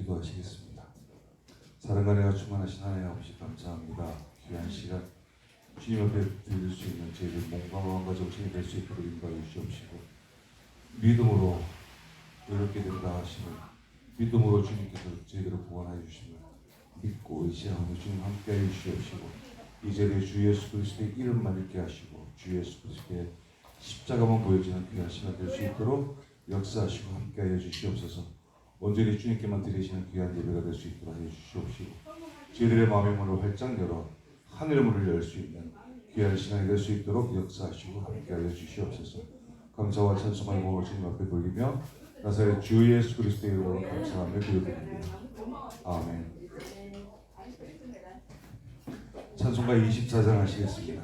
기도하시겠습니다. 사랑과 은혜가 충만하신 하나님 아버지 감사합니다. 귀한 시간 주님 앞에 드릴 수 있는 저희들 몸과 마음과 정신이 될 수 있도록 인도하여 주시옵시고 믿음으로 이렇게 된다 하시는 믿음으로 주님께서 저희들을 구원하여 주심을 믿고 의지하며 주님 함께하여 주시옵시고 이 자리에 주 예수 그리스도의 이름만 읽게 하시고 주 예수 그리스도의 십자가만 보여지는 귀한 시간 될 수 있도록 역사하시고 함께하여 주시옵소서. 온전히 주님께만 드리시는 귀한 예배가 될 수 있도록 하여 주시옵시고 저희들의 마음의 문을 활짝 열어 하늘의 문을 열 수 있는 귀한 시간이 될 수 있도록 역사하시고 함께하여 주시옵소서. 감사와 찬송과 영광을 주님 앞에 돌리며 나사렛 주 예수 그리스도의 이름으로 감사하며 기도드립니다. 아멘. 찬송가 24장 하시겠습니다.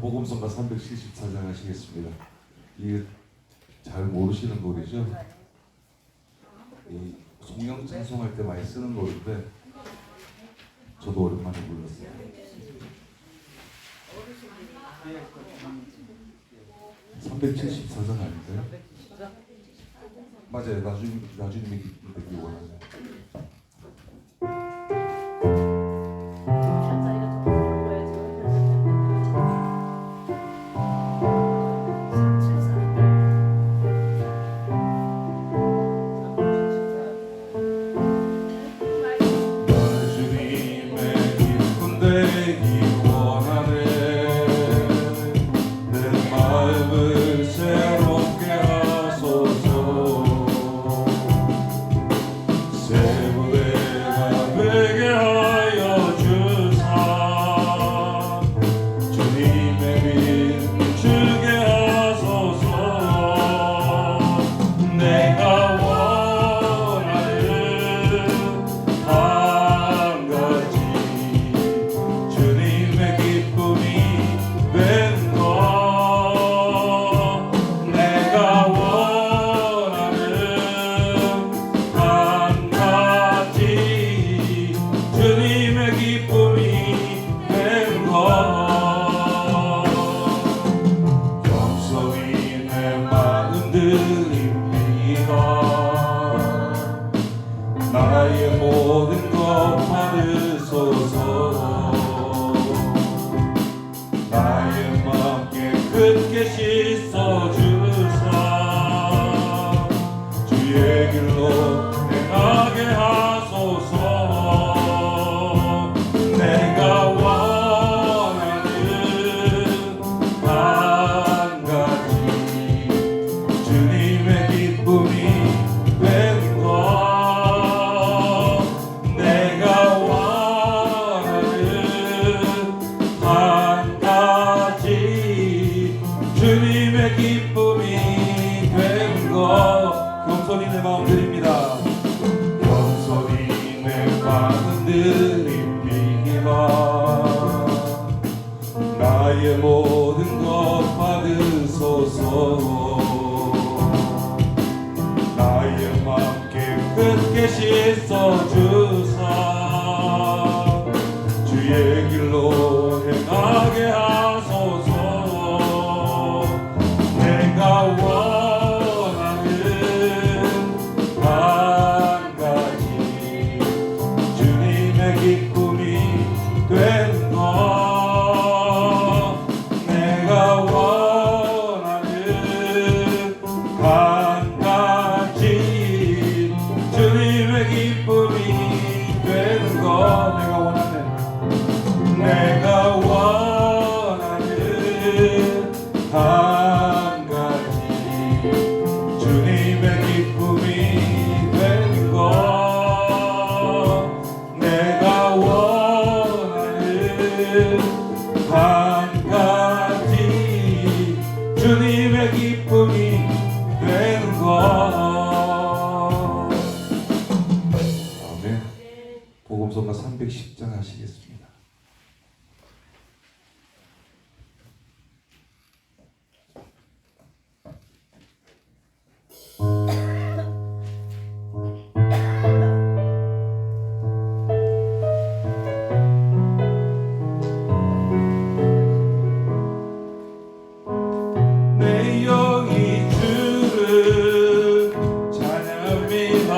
복음성가 374장 하시겠습니다. 이게 잘 모르시는 노래죠? 이 송영 찬송할 때 많이 쓰는 노래인데 저도 오랜만에 불렀어요. 374장 아닌가요? 맞아요. 나주님이 되기 원하죠. 나의 모든 것 받으소서. 나의 맘 깨끗게 씻어주사 주의 길로 행하게 하소서. 내가 원하는 한 가지 주님의 기쁨이 된 마음은 드립니다. 나의 모든 것 받으소서. 나의 맘 깨끗게 씻어주사 주의 길로 행하게 하소서. 내가 원하는 한 가지 주님의 기쁨이 되는 것. 내가 원하는 한 가지 주님의 기쁨이 되는 것. 내가 원하는 한 가지 주님의 기쁨이 되는 것. 내가 원하는 한 가지 주님의 기쁨이 되는 것. 아멘. 복음성가 310장 하시겠습니다. 내 영이 주를 찬양합니다.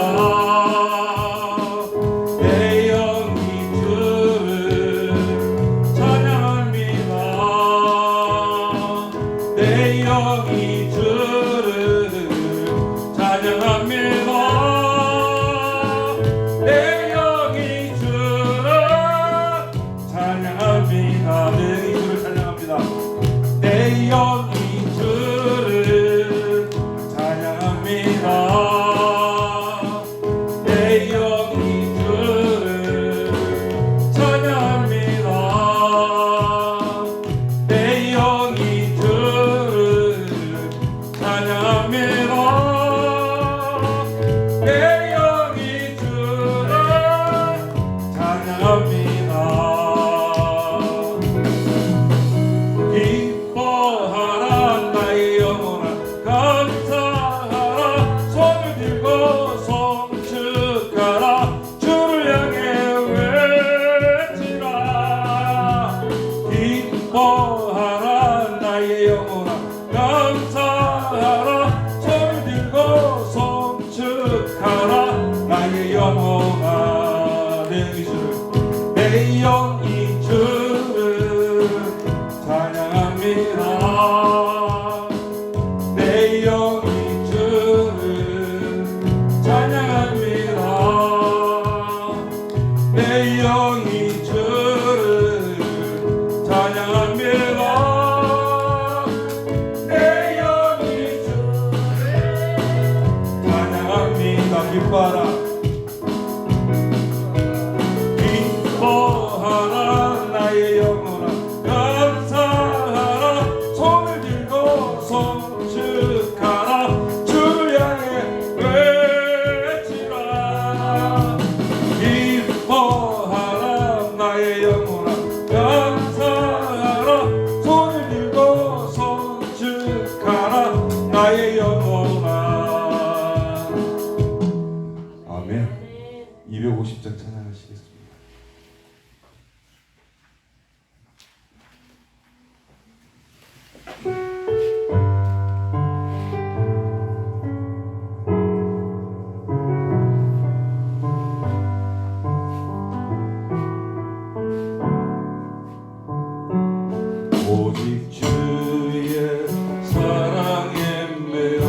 내 영이 주를 찬양합니다. 내 영이 주를 찬양합니다. 내 영이 주를 찬양합니다. 내 영이 주를 찬양합니다. 내 영이 주를 찬양합니다. 내 영이 주를 찬양합니다. 내 영이 주를 찬양합니다. 기뻐하라 나의 영혼아, 감사하라 손을 들고 성축하라 주를 향해 외치라. 기뻐하라 나의 영혼아, 감사하라 손을 들고 성축하라. 나의 영혼아, 내 영이 주를 찬양합니다. 내 영이 주를 찬양합니다. 내 영이 주를 찬양합니다. 내 영이 주를 찬양합니다. 기뻐하라 나의 영혼아, 감사하라 손을 들고 성축하라 주를 향해 외치라. 기뻐하라 나의 영혼아, 감사하라 손을 들고 성축하라 나의 영혼아. 아멘. 250장 찬양하시겠습니다. 오직 주의 사랑에 매여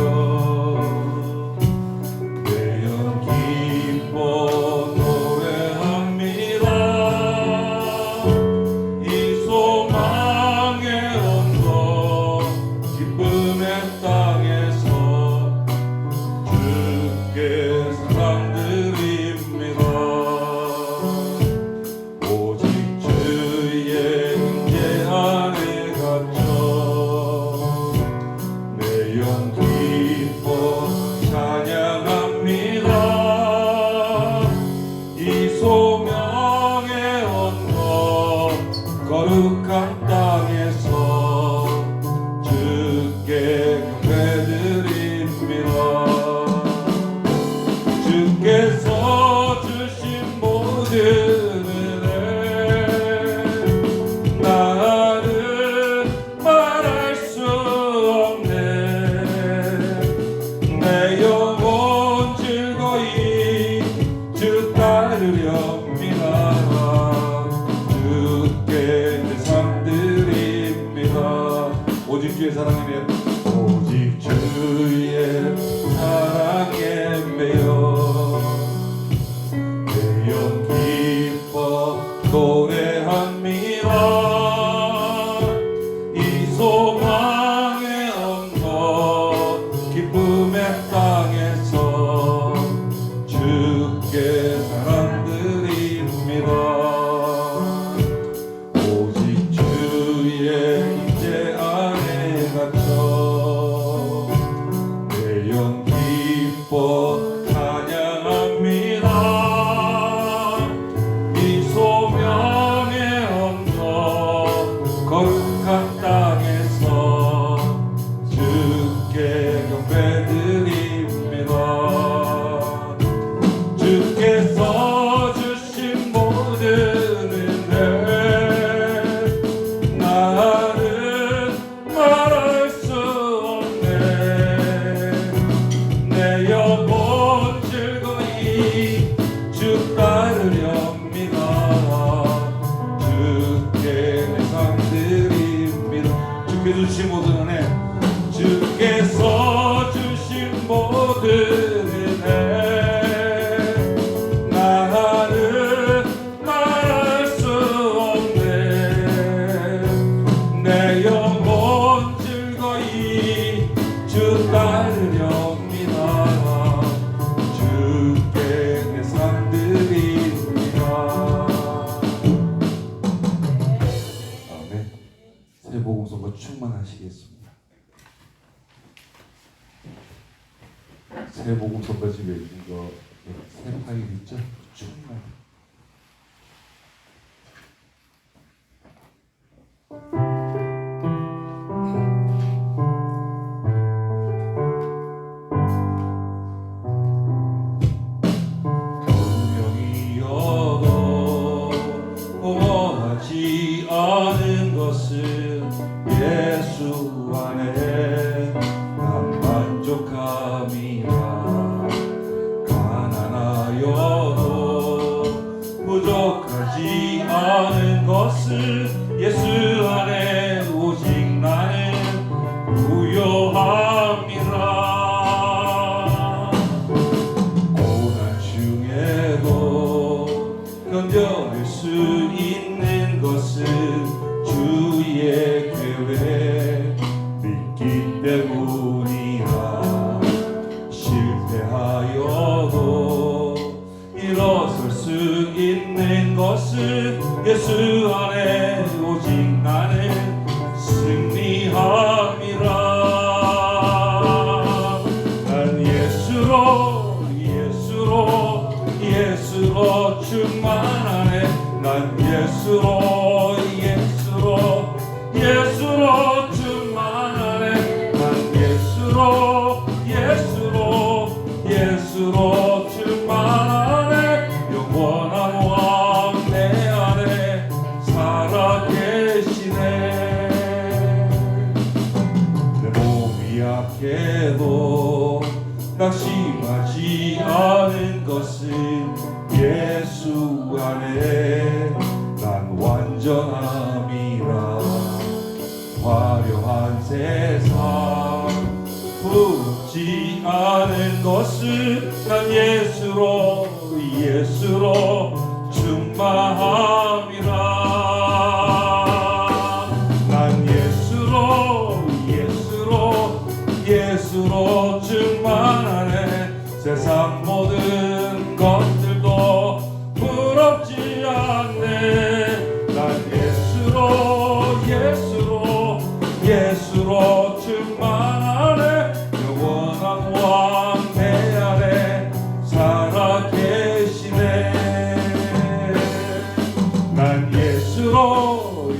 내 영 기뻐 노래합니다. 따르렵니다. 주께 내 삶드립니다. 오직 주의 사랑에 매여 오직 주의 사랑에 매여 매연 기뻐 노래합니다. 이 소망의 언덕 기쁨의 땅에서 주께 사랑드립니다. 오직 주의 임재 안에 갇혀 매연 기뻐 찬양합니다. 이 소명의 언덕 거룩한 땅에서 주께 경배드립니다. 주께서 주신 모든 은혜 나는 말할 수 없네. 내 영혼 즐거이 주 따르렵니다. 주께 내 삶드립니다. 주께 주신 모든 은혜 주께서 주신 모든 은혜 나는 말할 수 없네. 내 영혼 즐거이 주 따르렵니다. 주께 내 삶드립니다. 아멘. 새 복음성과 충만하시겠습니다. 새 복음성과 집에 있는 거 새 파일 있죠? 충만. 분명히여도 원하지 않은 것은 예수 안에 난 만족함이라. 가난하여도 부족하지 않은 것은 예수 안에 오직 나는 부요함이라. 고난 중에도 견뎌낼 수 있는 것은 주의 계획 믿기 때문이라. 실패하여도 일어설 수 있는 것은 예수 안에 오직 나는 승리함이라. 난 예수로 충만하네. 난 예수로 충만하네. 난 예수로 충만하네. 영원한 왕 내 안에 살아계시네. 내 몸이 약해도 낙심하지 않은 것은 예수 안에 난 완전함이라. 화려한 세상 부럽지 않은 것은 난 예수로 충만함이라. 난 예수로 충만하네. 세상 모든 것들도 부럽지 않네. 난 예수로 충만하네. 영원한 왕 내 안에 살아계시네. 난 예수로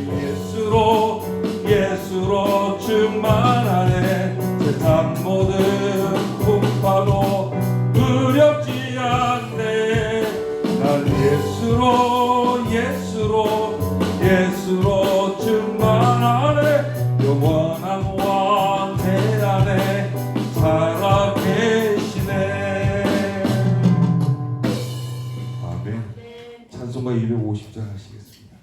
충만하네. 세상 모든 풍파도 두렵지 않네. 난 예수로 충만하네. 영원한 왕 내 안에 살아계시네. 아멘. 찬송가 250장 하시겠습니다.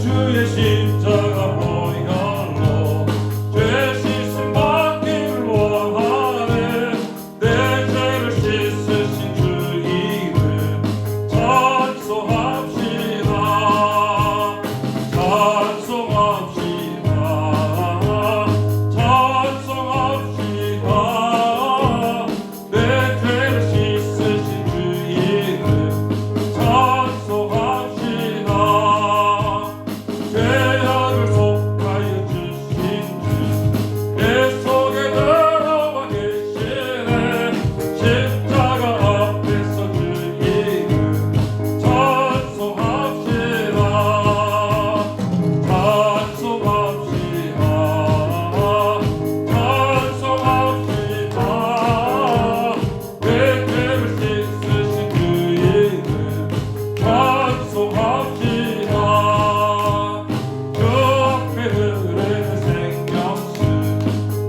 주의 십자가 보혈로 죄 씻음 받기를 원하네. 내 죄를 씻으신 주 이름 찬송합시다. 찬송합시다. 찬송합시다. 내 죄를 씻으신 주 이름 찬송합시다. 죄악을 속하여 주신 주 내 속에 들어와 계시네. 십자가 앞에서 주 이름 찬송합시다. 찬송합시다. 찬송합시다. 내 죄를 씻으신 주 이름 찬송합시다. 주 앞에 흐르는 생명수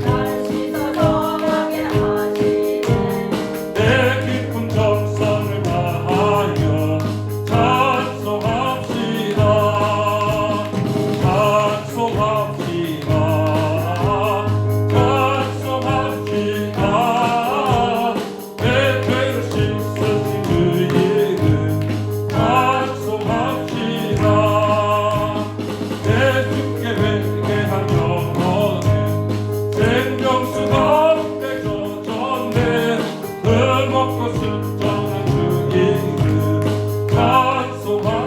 날 씻어정하게 하시네. 내 깊은 정성을 다하여 찬송합시다. 찬송합시다. 찬송합시다. 내 죄를 씻으신 주 이름 찬송합시다. 내 주께 회개한 영혼은 생명수 가운데 젖었네. 흙먹고 순정한 주 이름 찬송합시다.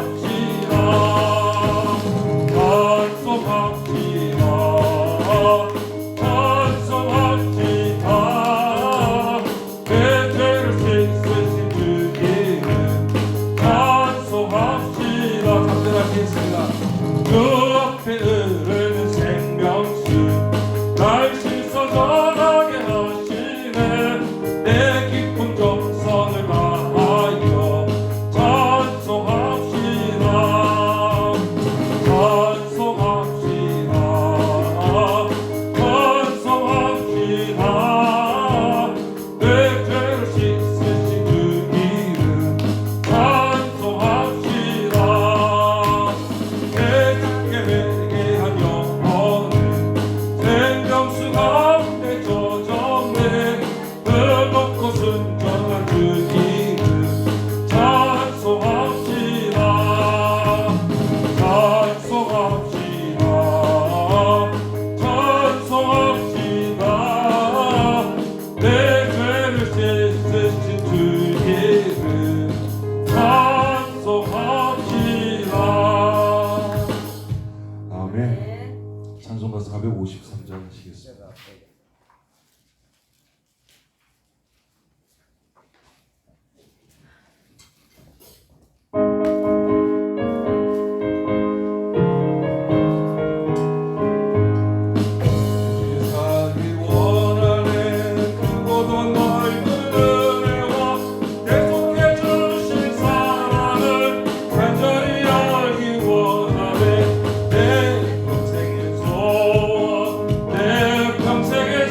찬송합시다. 찬송합시다. 내 죄를 씻으신 주 이름 찬송합시다. 감사하겠습니다. 주 앞에 흐르는 생명수 날 씻어전하게 하시네. 내 깊은 정성을 다하여 찬송합시다. 찬송합시다. 찬송합시다. 내 죄를 씻으신 주 이름 찬송합시다. 내 주께 회개한 영혼은 생명수 가운데 젖었네. 흙먹고 순정한 주 이름 찬송합시다. 찬송합시다. 찬송합시다. 내 죄를 씻으신 주 이름 찬송합시다. 아멘. 네. 찬송가 453장 하시겠습니다. 살기 원하네. 크고도 넓은 은혜와 계속해 주신 사랑을 간절히 알기 원하네. 내 평생의 소원, 내 평생의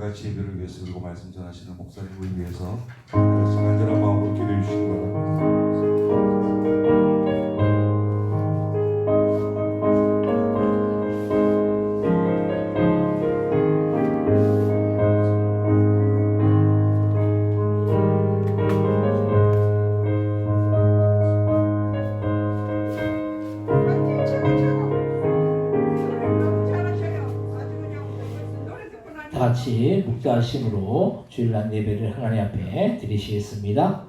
같이 예배를 위해서 그리고 말씀 전하시는 목사님을 위해서 같이 간절한 마음으로 기도해 주시기 바랍니다. 다 같이 묵자심으로 주일날 예배를 하나님 앞에 드리시겠습니다.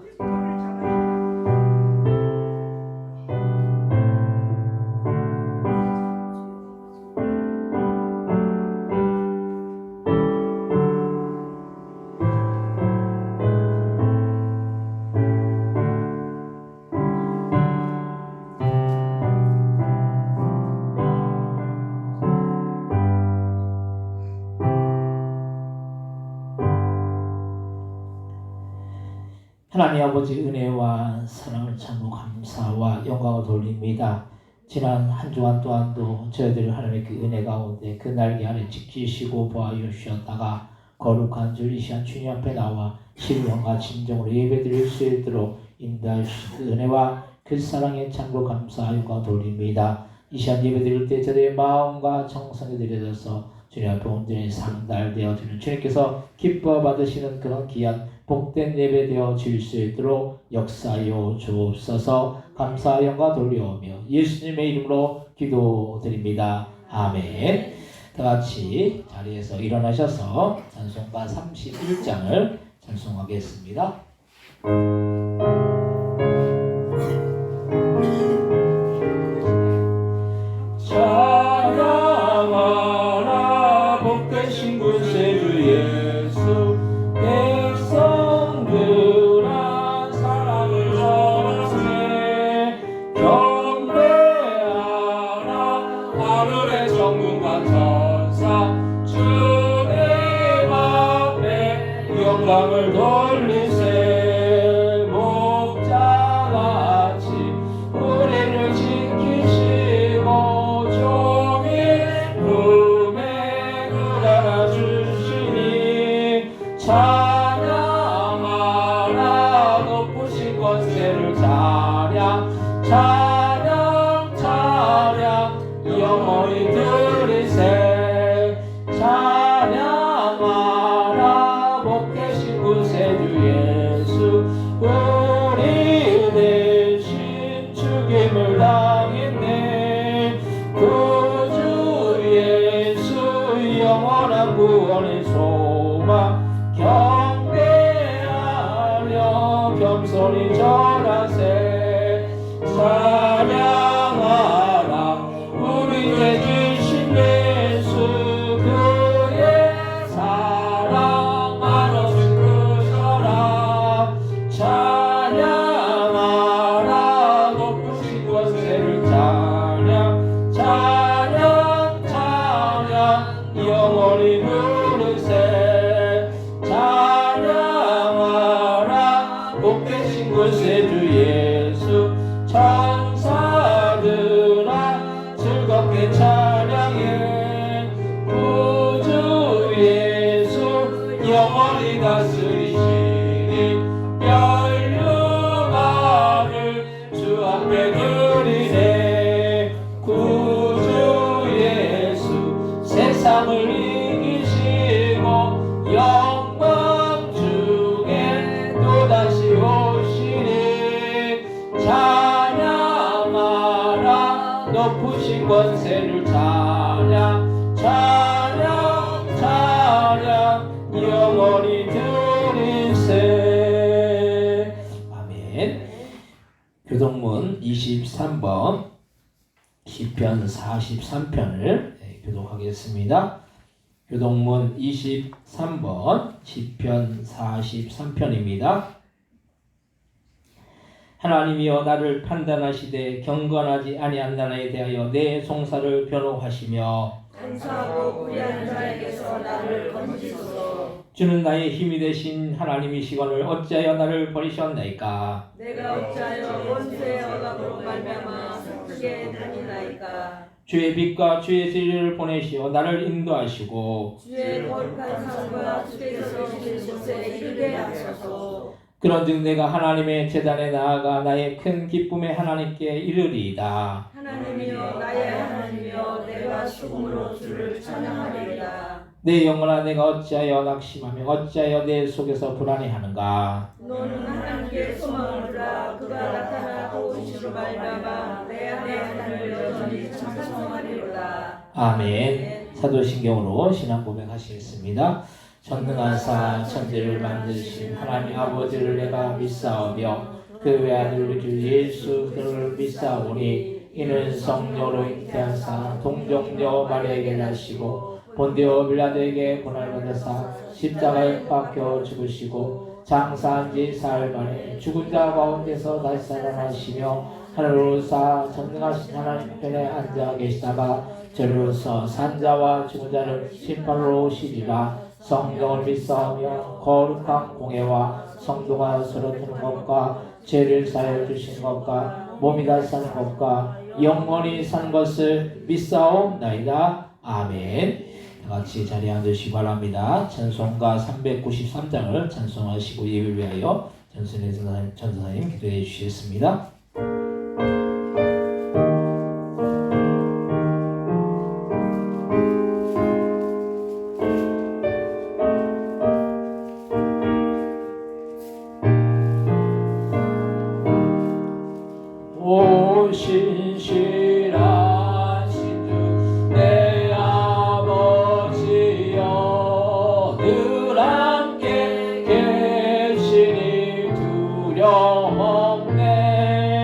하나님 아버지 은혜와 사랑을 참고 감사와 영광을 돌립니다. 지난 한 주간 또한도 저희들을 하나님의 그 은혜 가운데 그 날개 아래 지키시고 보아여 주셨다가 거룩한 주 이 시간 주님 앞에 나와 신령과 진정으로 예배드릴 수 있도록 인도하여 주신 그 은혜와 그 사랑에 참고 감사와 영광을 돌립니다. 이 시간 예배드릴 때 저희의 마음과 정성이 들여져서 주님 앞에 온전히 상달되어 주는 주님께서 기뻐 받으시는 그런 귀한 복된 예배 되어 질 수 있도록 역사하여 주옵소서. 감사 영광 돌려오며 예수님의 이름으로 기도드립니다. 아멘. 다 같이 자리에서 일어나셔서 찬송가 31장을 찬송하겠습니다. 찬양하라 복되신 구세주 예수 백성들아 사랑을 전하세 경배하라 하늘의 정군과 천사 주님 앞에 영광을 돌리세 목자같이 우리를 지키시고 종일 품에 안아주시니 찬양하라 높으신 권세를 찬양 찬양 찬양 영원히 들으세 찬양하라 복되신 구세주 예수 우리 대신 죽임을 당했네 구주 예수 영원한 구원의 소망 경배하려 겸손히 절하세 찬양하라 우리 죄 주신 예수 그의 사랑 한없이 크셔라 찬양하라 높으신 권세를 찬양 찬양 찬양 영원히 부르세 찬양하라 복되신 구세주 예수 천사들아 즐겁게 찬양해 구주 예수 영원히 다스리시니 멸류관을 주 앞에 드리네 구주 예수 세상을 이기시고 영광 중에 또다시 오시니 찬양하라 높으신 권세를 찬양 찬양 찬양 영원히 드리세 아멘. 교동문 23번 시편 43편을 교독하겠습니다. 교동문 23번 시편 43편입니다. 하나님이여 나를 판단하시되 경건하지 아니한 나라에 대하여 내 송사를 변호하시며 간사하고 불의한 자에게서 나를 건지소서. 주는 나의 힘이 되신 하나님이시거늘 어찌하여 나를 버리셨나이까. 내가 어찌하여 원수의 억압으로 말미암아 슬프게 다니나이까. 주의 빛과 주의 진리를 보내시어 나를 인도하시고 주의 거룩한 상과 주께서 계신 곳에 이르게 하소서. 그런즉 내가 하나님의 제단에 나아가 나의 큰 기쁨의 하나님께 이르리이다. 하나님이여 나의 하나님이여 내가 죽음으로 주를 찬양하리이다. 내 영혼아 내가 어찌하여 낙심하며 어찌하여 내 속에서 불안해하는가. 너는 하나님께 소망을 두라. 그가 나타나 도우심으로 말미암아 내 안에 하나님을 여전히 찬송하리로다. 아멘. 사도신경으로 신앙 고백하시겠습니다. 전능하사 천지를 만드신 하나님 아버지를 내가 믿사오며 그 외아들 우리 주 예수 그를 믿사오니 이는 성령으로 잉태하사 동정녀 마리아에게 나시고 본디오 빌라도에게 고난받으사 십자가에 박혀 죽으시고 장사한 지 사흘 만에 죽은 자 가운데서 다시 살아나시며 하늘로 사 전능하신 하나님 편에 앉아 계시다가 저리로서 산자와 죽은 자를 심판으로 오시리라. 성령을 믿사오며 거룩한 공예와 성도가 서로 드는 것과 죄를 사하여 주신 것과 몸이 다시 사는 것과 영원히 사는 것을 믿사옵나이다. 아멘. 다같이 자리에 앉으시기 바랍니다. 찬송가 393장을 찬송하시고 예배를 위하여 전선의 전사님 기도해 주시겠습니다. 오 신실하신 주 내 아버지여 늘 함께 계시니 두려움 없네.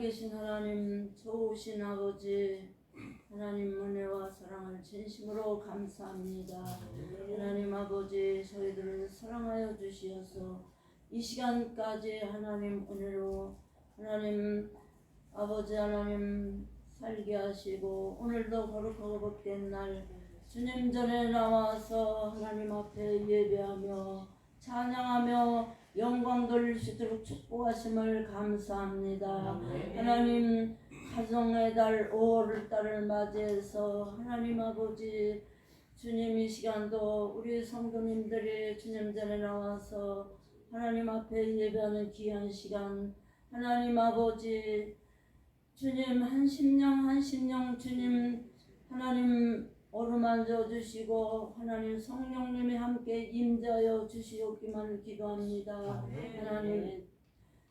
살아계신 하나님, 좋으신 아버지, 하나님 은혜와 사랑을 진심으로 감사합니다. 하나님 아버지, 저희들을 사랑하여 주시어서 이 시간까지 하나님 은혜로 하나님 아버지 하나님 살게 하시고, 오늘도 거룩하고 복된 날 주님 전에 나와서 하나님 앞에 예배하며 찬양하며 영광 돌릴 수 있도록 축복하심을 감사합니다. 하나님 가정의 달 5월달을 맞이해서 하나님 아버지 주님 이 시간도 우리 성도님들이 주님 전에 나와서 하나님 앞에 예배하는 귀한 시간, 하나님 아버지 주님 한 심령 주님 하나님 어루만져 주시고 하나님 성령님이 함께 임재하여 주시옵기만을 기도합니다. 하나님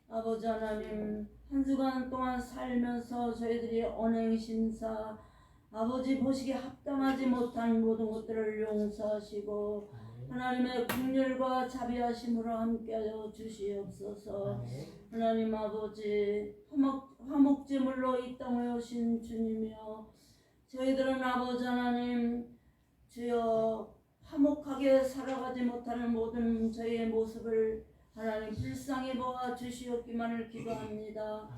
아버지 하나님, 한 주간 동안 살면서 저희들이 언행심사 아버지 보시기에 합당하지 못한 모든 것들을 용서하시고 하나님의 긍휼과 자비하심으로 함께하여 주시옵소서. 하나님 아버지 화목제물로 이 땅에 오신 주님이여, 저희들은 아버지 하나님 주여 화목하게 살아가지 못하는 모든 저희의 모습을 하나님 불쌍히 보아 주시옵기만을 기도합니다.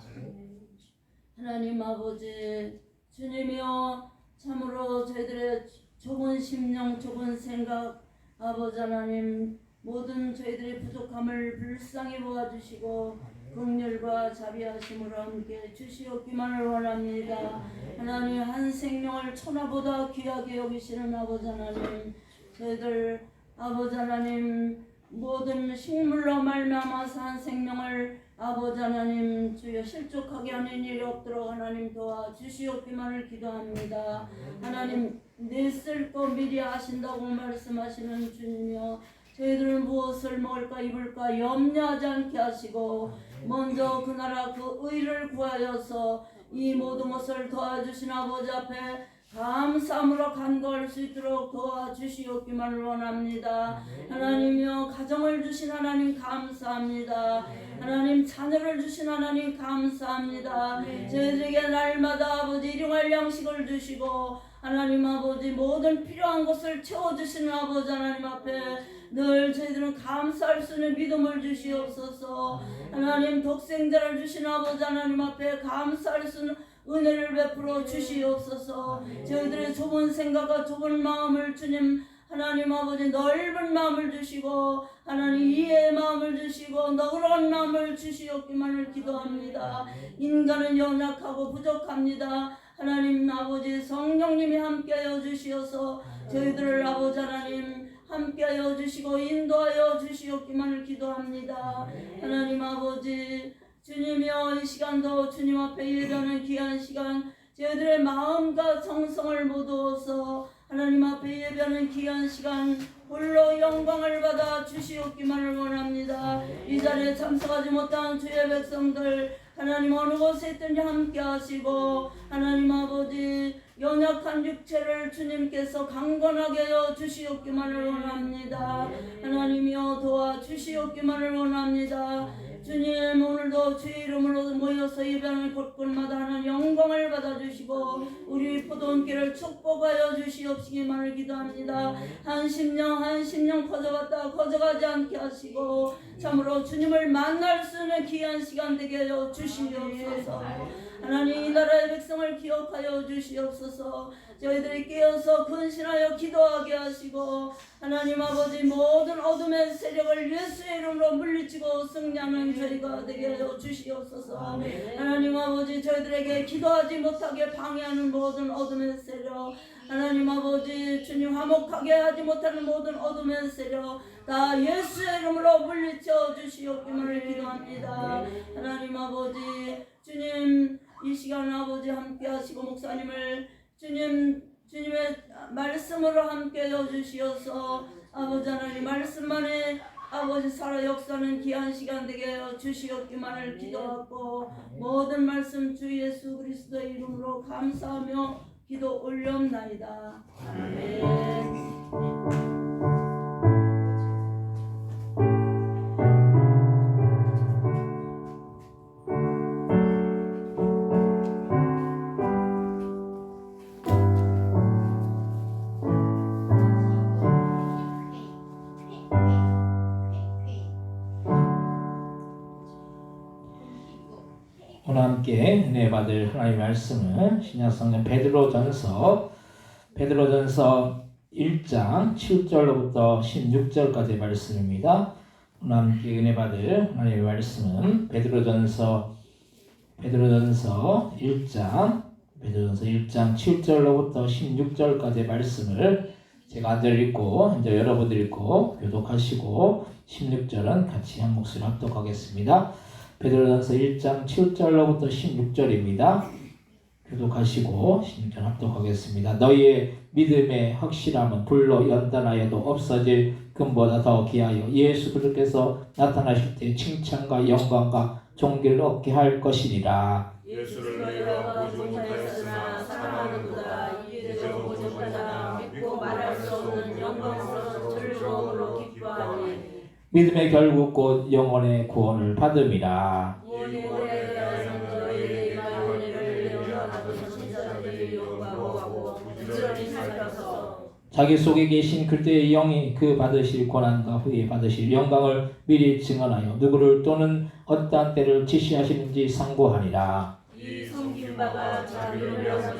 하나님 아버지 주님이여, 참으로 저희들의 좁은 심령 좁은 생각 아버지 하나님 모든 저희들의 부족함을 불쌍히 보아 주시고 긍휼과 자비하심으로 함께 주시옵기만을 원합니다. 하나님 한 생명을 천하보다 귀하게 여기시는 아버지 하나님, 저희들 아버지 하나님 모든 식물로 말미암아서 한 생명을 아버지 하나님 주여 실족하게 하는 일이 없도록 하나님 도와주시옵기만을 기도합니다. 하나님 내 쓸 거 미리 아신다고 말씀하시는 주님이여, 저희들은 무엇을 먹을까 입을까 염려하지 않게 하시고 먼저 그 나라 그 의를 구하여서 이 모든 것을 도와주신 아버지 앞에 감사함으로 간구할 수 있도록 도와주시옵기만을 원합니다. 하나님이여, 가정을 주신 하나님 감사합니다. 하나님 자녀를 주신 하나님 감사합니다. 저희들에게 날마다 아버지 일용할 양식을 주시고 하나님 아버지 모든 필요한 것을 채워주시는 아버지 하나님 앞에 늘 저희들은 감사할 수 있는 믿음을 주시옵소서. 하나님 독생자를 주신 아버지 하나님 앞에 감사할 수 있는 은혜를 베풀어 주시옵소서. 저희들의 좁은 생각과 좁은 마음을 주님 하나님 아버지 넓은 마음을 주시고 하나님 이해의 마음을 주시고 너그러운 마음을 주시옵기만을 기도합니다. 인간은 연약하고 부족합니다. 하나님 아버지 성령님이 함께하여 주시어서 저희들을 아버지 하나님 함께하여 주시고 인도하여 주시옵기만을 기도합니다. 하나님 아버지 주님이여, 이 시간도 주님 앞에 예배하는 귀한 시간, 저희들의 마음과 정성을 모두어서 하나님 앞에 예배하는 귀한 시간 홀로 영광을 받아 주시옵기만을 원합니다. 이 자리에 참석하지 못한 주의 백성들 하나님 어느 곳에 있든지 함께 하시고 하나님 아버지 연약한 육체를 주님께서 강건하게 하여 주시옵기만을 원합니다. 하나님이여 도와주시옵기만을 원합니다. 주님 오늘도 주의 이름으로 모여서 예배하는 곳곳마다 하나님 영광을 받아주시고 우리 포도원길을 축복하여 주시옵시기만을 기도합니다. 한 심령 커져갔다 커져가지 않게 하시고 참으로 주님을 만날 수 있는 귀한 시간 되게 하여 주시옵소서. 하나님 이 나라의 백성을 기억하여 주시옵소서. 저희들이 깨어서 근신하여 기도하게 하시고 하나님 아버지 모든 어둠의 세력을 예수의 이름으로 물리치고 승리하는 저희가 되게 하여 주시옵소서. 하나님 아버지 저희들에게 기도하지 못하게 방해하는 모든 어둠의 세력 하나님 아버지 주님 화목하게 하지 못하는 모든 어둠의 세력 다 예수의 이름으로 물리쳐 주시옵기만을 기도합니다. 하나님 아버지 주님 이 시간 아버지 함께 하시고 목사님을 주님의 말씀으로 함께 해주시어서 아버지 하나님 말씀만에 아버지 살아 역사는 귀한 시간 되게 하여 주시옵기만을 기도하고 모든 말씀 주 예수 그리스도의 이름으로 감사하며 기도 올려옵나이다. 아멘. 오늘 함께 은혜 받을 하나님의 말씀은 신약성경 베드로전서 1장 7절로부터 16절까지의 말씀입니다. 오늘 함께 은혜 받을 하나님의 말씀은 베드로전서 1장 7절로부터 16절까지의 말씀을 제가 한 절 읽고 한 절 여러분들 읽고 교독하시고 16절은 같이 한 목소리 합독하겠습니다. 베드로전서 1장 7절로부터 16절입니다. 교독하시고 16절 합독하겠습니다. 너희의 믿음의 확실함은 불로 연단하여도 없어질 금보다 더 귀하여 예수 그리스도께서 나타나실 때 칭찬과 영광과 존귀를 얻게 할 것이니라. 예수를 너희가 보지 못하였으나 사랑하는도다. 이제 보지 못하나 믿고 말할 수 없는 영광스러운 즐거움으로 기뻐하니 믿음의 결국 곧 영혼의 구원을 받음이라. 오래 대하여서 너희의 마음을 영원하고 선지자들이 요구하고 부지런히 살펴서 자기 속에 계신 그때의 영이 그 받으실 고난과 후에 받으실 영광을 미리 증언하여 누구를 또는 어떠한 때를 지시하시는지 상고하니라. 이 숨긴 바가 자기를 위하여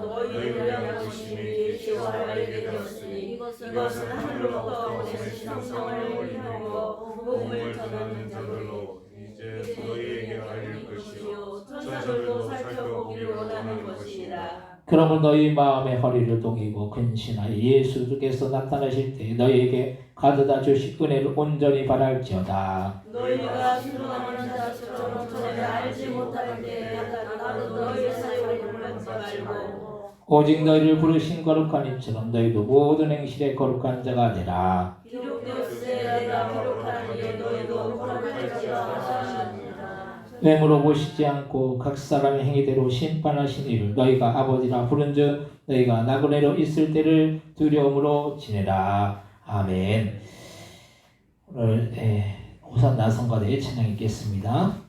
너희를 위한 것이니 예수와 알게 되었으니 이것은 하늘로부터 오신 성령을 인하고 복음을 전하는 자들로 이제 너희에게 알릴 것이요 천사들도 살펴보기를 원하는 것이니라. 그러므로 너희 마음의 허리를 동이고 근신하여 예수께서 나타나실 때 너희에게 가져다 주실 은혜를 온전히 바랄지어다. 너희가 순종하는 자처럼 전에 알지 못하는데 나도 너희의 사역을 몰랐지 말고 오직 너희를 부르신 거룩한 이처럼 너희도 모든 행실에 거룩한 자가 되라. 기록되었으되 내가 기록하니 너희도 거룩할지라 하시니라. 외모로 보시지 않고 각 사람의 행위대로 심판하신 이를 너희가 아버지라 부른즉 너희가 나그네로 있을 때를 두려움으로 지내라. 아멘. 오늘 호산나 성가대의 찬양 읽겠습니다.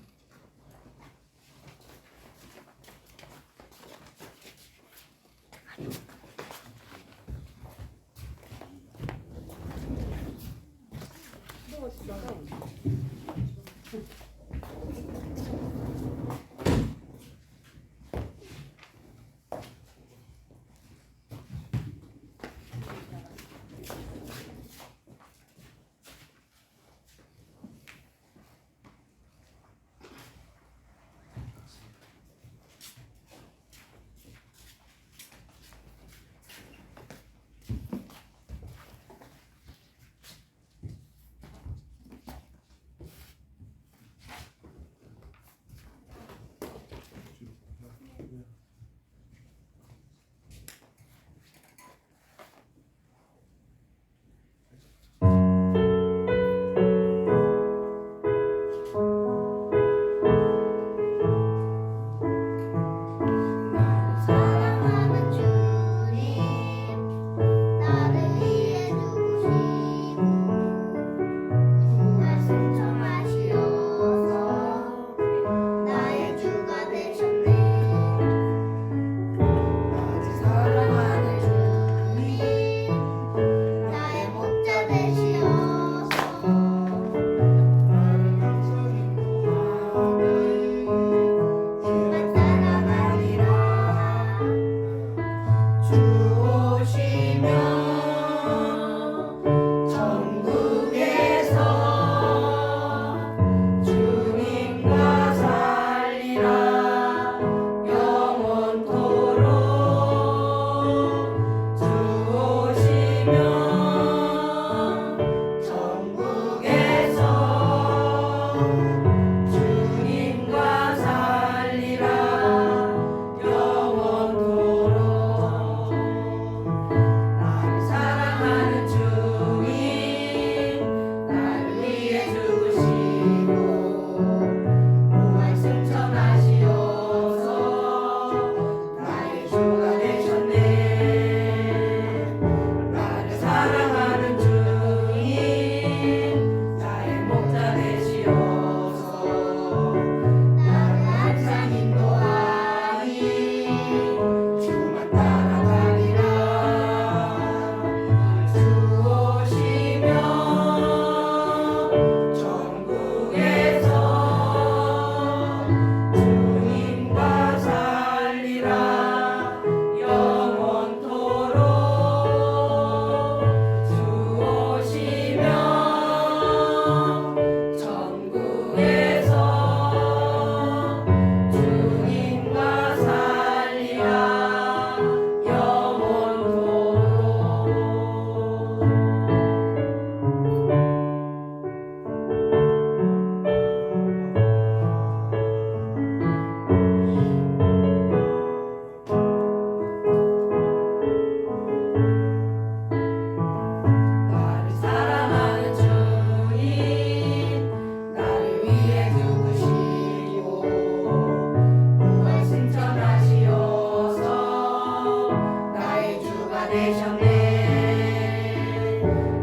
되셨네.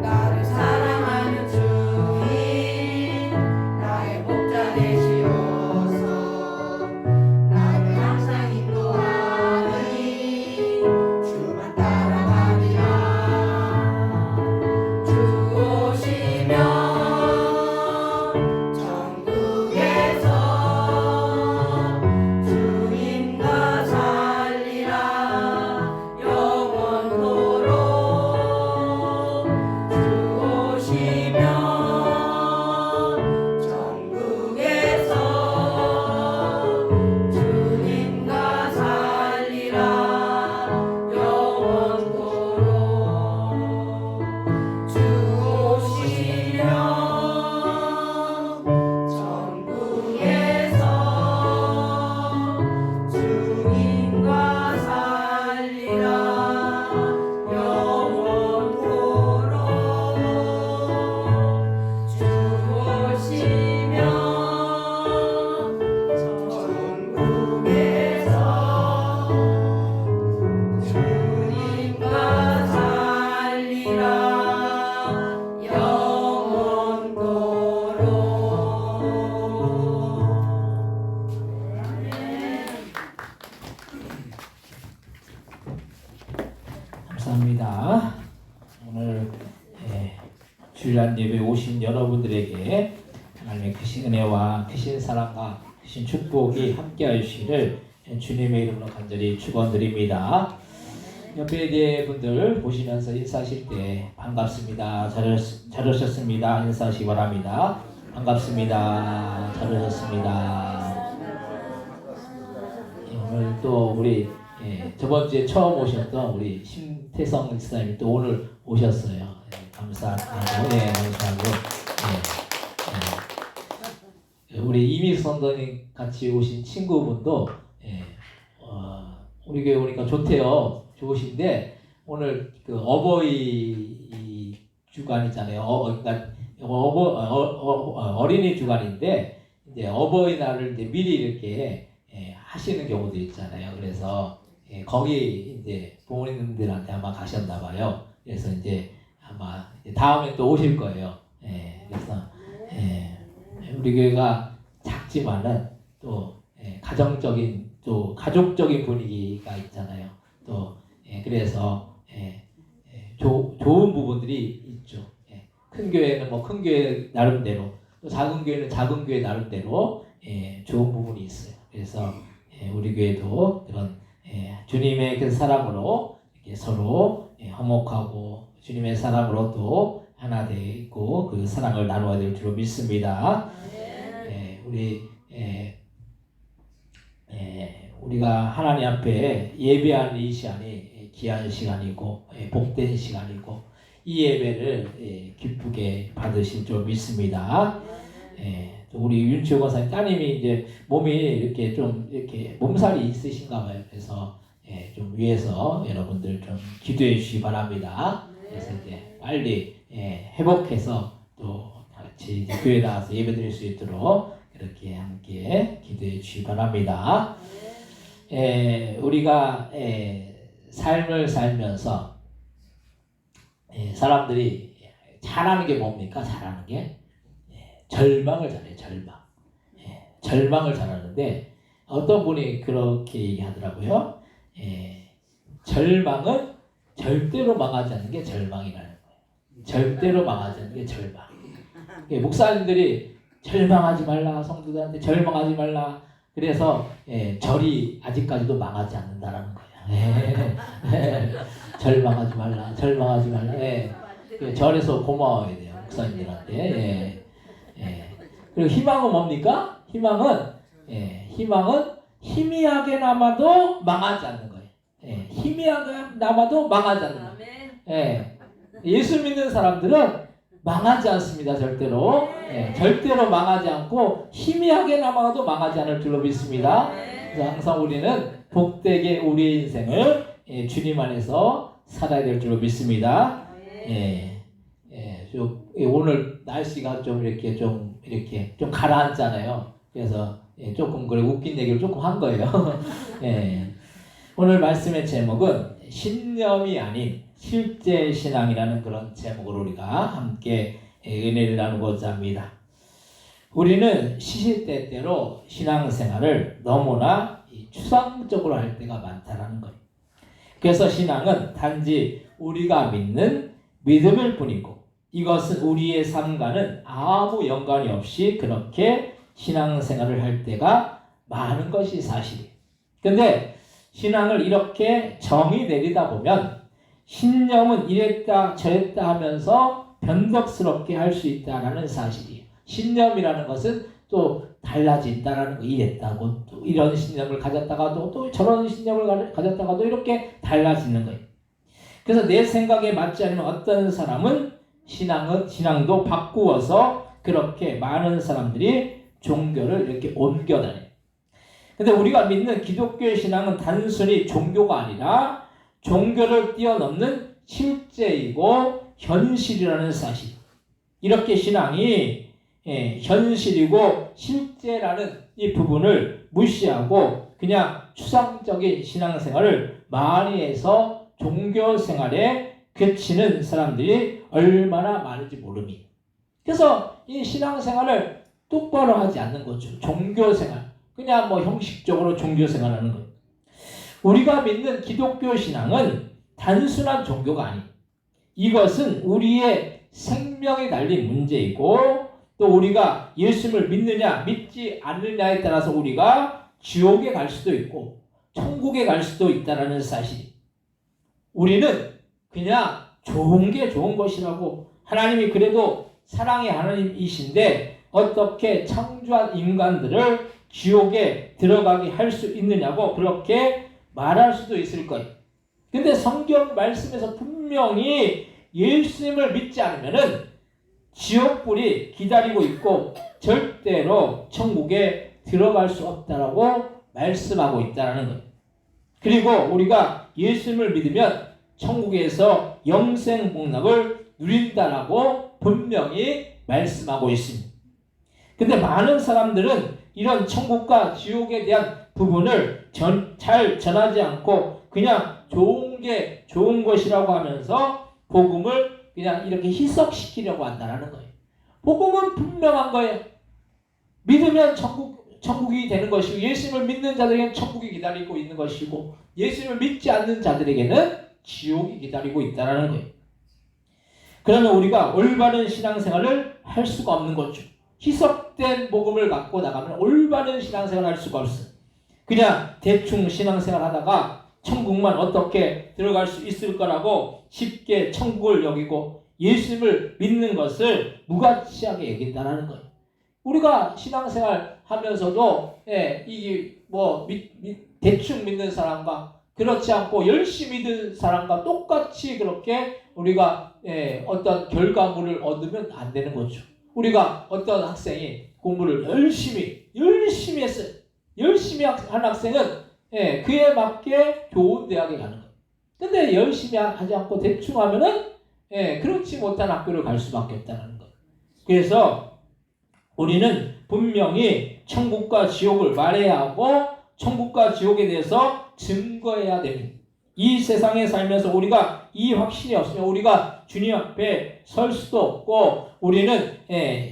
나를 사랑하는 주님 나의 목자 되시옵소서. 나를 항상 인도하니 주만 따라가리라. 주 오시면 천국에서 주님과 살리라. 영원토록 주 오시면 천국에서 주님과 살리라. 영원토록 주 오시면 천국에서 주님과 살리라. 영원토록 주 오시면 천국에서 주님과 살리라. 영원토록. 감사합니다. 오늘 주일날 예배 오신 여러분들에게 하나님의 크신 은혜와 크신 사랑과 크신 축복이 함께하여 주시기를 주님의 이름으로 간절히 축원드립니다. 옆에 계신 분들 보시면서 인사하실 때 반갑습니다. 잘 오셨습니다. 인사하시기 바랍니다. 반갑습니다. 잘 오셨습니다. 오늘 또 우리 저번 주에 처음 오셨던 우리 심태성 목사님이 또 오늘 오셨어요. 감사하고 감사하고 우리 이미숙 선생님 같이 오신 친구분도 우리 교회 오니까 좋대요. 좋으신데 오늘 그 어버이 주간이잖아요. 그러니까 어린이 주간인데 이제 어버이날을 이제 미리 이렇게 하시는 경우도 있잖아요. 그래서 거기 이제 부모님들한테 아마 가셨나 봐요. 그래서 이제 아마 다음에 또 오실 거예요. 그래서 우리 교회가 작지만은 또 가정적인 또 가족적인 분위기가 있잖아요. 또 그래서 좋은 부분들이 있죠. 큰 교회는 뭐 큰 교회 나름대로 또 작은 교회는 작은 교회 나름대로 좋은 부분이 있어요. 그래서 우리 교회도 그런 주님의 그 사랑으로 이렇게 서로 화목하고 주님의 사랑으로 또 하나 되고 그 사랑을 나누어야 될 줄로 믿습니다. 우리가 하나님 앞에 예배하는 이 시간이 귀한 시간이고 복된 시간이고 이 예배를 기쁘게 받으실 줄 믿습니다. 또 우리 윤치호 권사님 따님이 이제 몸이 이렇게 좀 이렇게 몸살이 있으신가 봐요. 그래서 좀 위해서 여러분들 좀 기도해 주시기 바랍니다. 그래서 이제 빨리 회복해서 또 같이 이제 교회 나와서 예배 드릴 수 있도록 그렇게 함께 기도해 주시기 바랍니다. 우리가 삶을 살면서 사람들이 잘하는 게 뭡니까? 잘하는 게 절망을 잘해요. 절망을 잘하는데 어떤 분이 그렇게 얘기하더라고요. 절망은 절대로 망하지 않는 게 절망이라는 거예요. 절대로 망하지 않는 게 절망. 목사님들이 절망하지 말라, 성도들한테 절망하지 말라. 그래서 절이 아직까지도 망하지 않는다라는 거예요. 절망하지 말라, 절망하지 말라. 절에서 고마워야 돼요, 목사님들한테. 그리고 희망은 뭡니까? 희망은 희미하게나마도 망하지 않는 거예요. 희미하게나마도 망하지 않는 거예요. 예수 믿는 사람들은 망하지 않습니다. 절대로. 절대로 망하지 않고 희미하게나마도 망하지 않을 줄로 믿습니다. 그래서 항상 우리는 복되게 우리의 인생을 주님 안에서 살아야 될 줄로 믿습니다. 오늘 날씨가 좀 이렇게 좀 가라앉잖아요. 그래서 조금 그래 웃긴 얘기를 조금 한 거예요. 오늘 말씀의 제목은 신념이 아닌 실제 신앙이라는 그런 제목으로 우리가 함께 은혜를 나누고자 합니다. 우리는 시시때때로 신앙생활을 너무나 추상적으로 할 때가 많다는 거예요. 그래서 신앙은 단지 우리가 믿는 믿음일 뿐이고 이것은 우리의 삶과는 아무 연관이 없이 그렇게 신앙생활을 할 때가 많은 것이 사실이에요. 근데 신앙을 이렇게 정의 내리다 보면 신념은 이랬다 저랬다 하면서 변덕스럽게 할 수 있다는 사실이에요. 신념이라는 것은 또 달라진다라는 거, 이랬다고 또 이런 신념을 가졌다가도 또 저런 신념을 가졌다가도 이렇게 달라지는 거예요. 그래서 내 생각에 맞지 않으면 어떤 사람은 신앙도 바꾸어서 그렇게 많은 사람들이 종교를 이렇게 옮겨 다녀요. 근데 우리가 믿는 기독교의 신앙은 단순히 종교가 아니라 종교를 뛰어넘는 실제이고 현실이라는 사실. 이렇게 신앙이 현실이고 실제라는 이 부분을 무시하고 그냥 추상적인 신앙생활을 많이 해서 종교생활에 그치는 사람들이 얼마나 많은지 모릅니다. 그래서 이 신앙생활을 똑바로 하지 않는 거죠. 종교생활. 그냥 뭐 형식적으로 종교생활하는 거예요. 우리가 믿는 기독교 신앙은 단순한 종교가 아니에요. 이것은 우리의 생명이 달린 문제이고 또 우리가 예수님을 믿느냐 믿지 않느냐에 따라서 우리가 지옥에 갈 수도 있고 천국에 갈 수도 있다는 사실이에요. 우리는 그냥 좋은 게 좋은 것이라고 하나님이 그래도 사랑의 하나님이신데 어떻게 창조한 인간들을 지옥에 들어가게 할 수 있느냐고 그렇게 말할 수도 있을 거예요. 근데 성경 말씀에서 분명히 예수님을 믿지 않으면은 지옥불이 기다리고 있고 절대로 천국에 들어갈 수 없다라고 말씀하고 있다는 거예요. 그리고 우리가 예수님을 믿으면 천국에서 영생 복락을 누린다라고 분명히 말씀하고 있습니다. 근데 많은 사람들은 이런 천국과 지옥에 대한 부분을 잘 전하지 않고 그냥 좋은 게 좋은 것이라고 하면서 복음을 그냥 이렇게 희석시키려고 한다는 거예요. 복음은 분명한 거예요. 믿으면 천국이 되는 것이고 예수님을 믿는 자들에게는 천국이 기다리고 있는 것이고 예수님을 믿지 않는 자들에게는 지옥이 기다리고 있다는 거예요. 그러면 우리가 올바른 신앙생활을 할 수가 없는 거죠. 희석된 복음을 갖고 나가면 올바른 신앙생활을 할 수가 없어요. 그냥 대충 신앙생활 하다가 천국만 어떻게 들어갈 수 있을 거라고 쉽게 천국을 여기고 예수님을 믿는 것을 무가치하게 여긴다는 거예요. 우리가 신앙생활 하면서도 이게 뭐 대충 믿는 사람과 그렇지 않고 열심히 믿는 사람과 똑같이 그렇게 우리가 어떤 결과물을 얻으면 안 되는 거죠. 우리가 어떤 학생이 공부를 열심히 했어요. 열심히 한 학생은 그에 맞게 좋은 대학에 가는 거예요. 근데 열심히 하지 않고 대충 하면은 그렇지 못한 학교를 갈 수밖에 없다는 거예요. 그래서 우리는 분명히 천국과 지옥을 말해야 하고 천국과 지옥에 대해서 증거해야 됩니다. 이 세상에 살면서 우리가 이 확신이 없으면 우리가 주님 앞에 설 수도 없고 우리는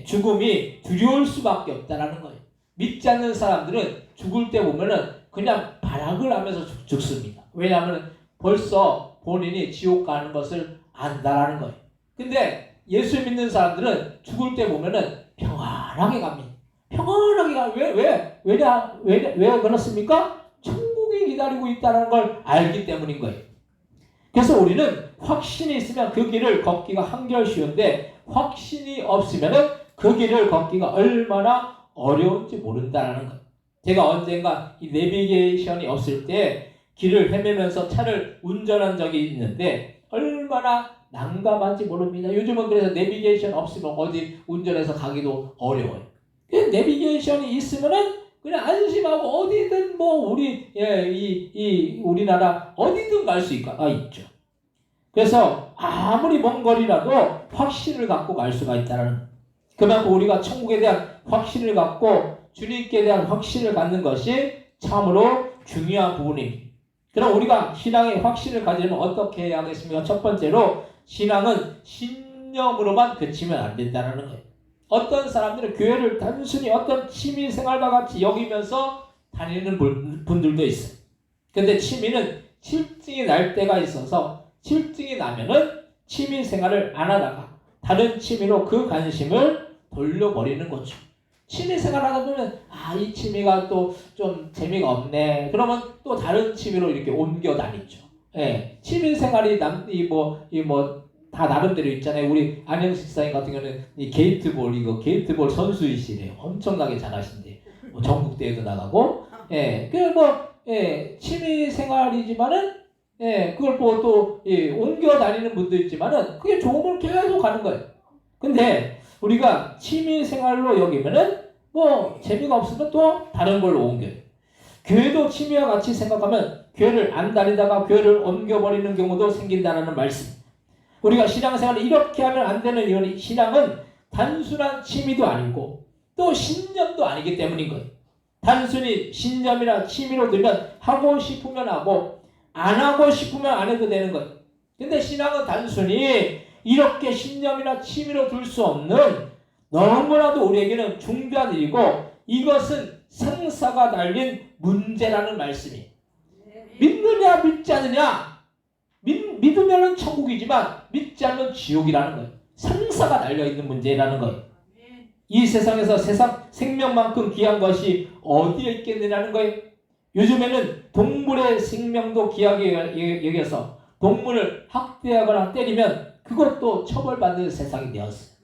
죽음이 두려울 수밖에 없다는 거예요. 믿지 않는 사람들은 죽을 때 보면은 그냥 발악을 하면서 죽습니다. 왜냐하면 벌써 본인이 지옥 가는 것을 안다라는 거예요. 근데 예수 믿는 사람들은 죽을 때 보면은 평안하게 갑니다. 평안하게 가. 왜 그렇습니까? 천국이 기다리고 있다는 걸 알기 때문인 거예요. 그래서 우리는 확신이 있으면 그 길을 걷기가 한결 쉬운데 확신이 없으면은 그 길을 걷기가 얼마나 어려운지 모른다는 거예요. 제가 언젠가 이 내비게이션이 없을 때 길을 헤매면서 차를 운전한 적이 있는데 얼마나 난감한지 모릅니다. 요즘은 그래서 내비게이션 없으면 어디 운전해서 가기도 어려워요. 내비게이션이 있으면은 그냥 안심하고 어디든 뭐 우리나라 어디든 갈 수 있죠. 그래서 아무리 먼 거리라도 확신을 갖고 갈 수가 있다는 거예요. 그만큼 우리가 천국에 대한 확신을 갖고 주님께 대한 확신을 갖는 것이 참으로 중요한 부분입니다. 그럼 우리가 신앙의 확신을 가지려면 어떻게 해야 하겠습니까? 첫 번째로 신앙은 신념으로만 그치면 안 된다는 거예요. 어떤 사람들은 교회를 단순히 어떤 취미생활과 같이 여기면서 다니는 분들도 있어요. 근데 취미는 칠증이 날 때가 있어서 칠증이 나면은 취미생활을 안 하다가 다른 취미로 그 관심을 돌려버리는 거죠. 취미생활 하다 보면 이 취미가 또 좀 재미가 없네. 그러면 또 다른 취미로 이렇게 옮겨 다니죠. 예, 취미생활이 다 나름대로 있잖아요. 우리 안영식 사님 같은 경우는 이 게이트볼 선수이시래요. 엄청나게 잘하신대. 뭐 전국 대회도 나가고, 취미생활이지만은, 그걸 보고 또 옮겨 다니는 분도 있지만은 그게 좋으면 계속 가는 거예요. 근데 우리가 취미생활로 여기면은 뭐 재미가 없으면 또 다른 걸로 옮겨요. 교회도 취미와 같이 생각하면 교회를 안 다니다가 교회를 옮겨버리는 경우도 생긴다는 말씀. 우리가 신앙생활을 이렇게 하면 안 되는 이유는 신앙은 단순한 취미도 아니고 또 신념도 아니기 때문인 거예요. 단순히 신념이나 취미로 들면 하고 싶으면 하고 안 하고 싶으면 안 해도 되는 거예요. 근데 신앙은 단순히 이렇게 신념이나 취미로 둘 수 없는 너무나도 우리에게는 중대한 일이고 이것은 생사가 달린 문제라는 말씀이에요. 믿느냐 믿지 않느냐, 믿으면 천국이지만 믿지 않으면 지옥이라는 거예요. 생사가 달려있는 문제라는 거예요. 이 세상에서 생명만큼 귀한 것이 어디에 있겠느냐는 거예요. 요즘에는 동물의 생명도 귀하게 여겨서 동물을 학대하거나 때리면 그것도 처벌받는 세상이 되었어요.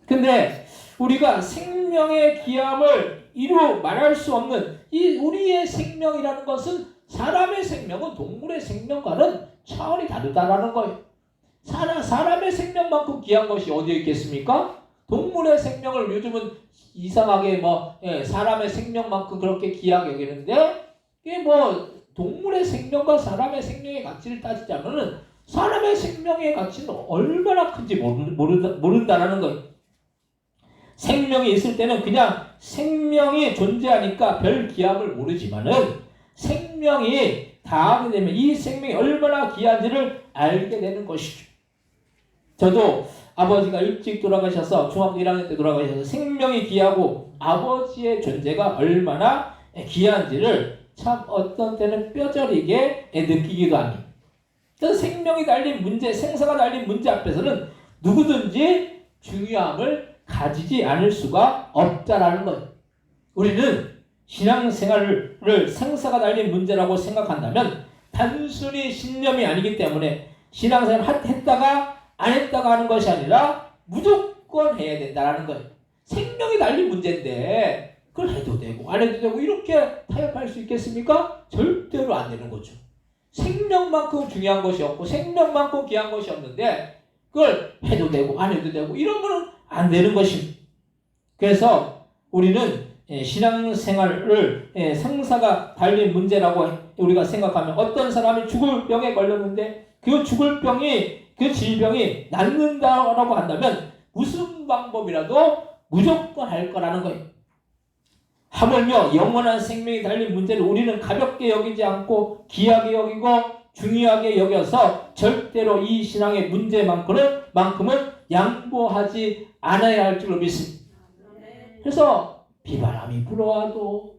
근데 우리가 생명의 귀함을 이루 말할 수 없는 이 우리의 생명이라는 것은 사람의 생명은 동물의 생명과는 차원이 다르다라는 거예요. 사람의 생명만큼 귀한 것이 어디에 있겠습니까? 동물의 생명을 요즘은 이상하게 사람의 생명만큼 그렇게 귀하게 여기는데 이게 동물의 생명과 사람의 생명의 가치를 따지자면은 사람의 생명의 가치는 얼마나 큰지 모른다라는 거예요. 생명이 있을 때는 그냥 생명이 존재하니까 별 귀함을 모르지만은 생명이 다하게 되면 이 생명이 얼마나 귀한지를 알게 되는 것이죠. 저도 아버지가 일찍 돌아가셔서 중학교 1학년 때 돌아가셔서 생명이 귀하고 아버지의 존재가 얼마나 귀한지를 참 어떤 때는 뼈저리게 느끼기도 합니다. 그래서 생명이 달린 문제, 생사가 달린 문제 앞에서는 누구든지 중요함을 가지지 않을 수가 없다라는 거예요. 우리는 신앙생활을 생사가 달린 문제라고 생각한다면 단순히 신념이 아니기 때문에 신앙생활을 했다가 안 했다가 하는 것이 아니라 무조건 해야 된다라는 거예요. 생명이 달린 문제인데 그걸 해도 되고 안 해도 되고 이렇게 타협할 수 있겠습니까? 절대로 안 되는 거죠. 생명만큼 중요한 것이 없고 생명만큼 귀한 것이 없는데 그걸 해도 되고 안 해도 되고 이러면 안 되는 것입니다. 그래서 우리는 신앙생활을 생사가 달린 문제라고 우리가 생각하면 어떤 사람이 죽을 병에 걸렸는데 그 죽을 병이 그 질병이 낫는다라고 한다면 무슨 방법이라도 무조건 할 거라는 거예요. 하물며 영원한 생명이 달린 문제를 우리는 가볍게 여기지 않고 귀하게 여기고 중요하게 여겨서 절대로 이 신앙의 문제만큼은 양보하지 않아야 할 줄로 믿습니다. 그래서 비바람이 불어와도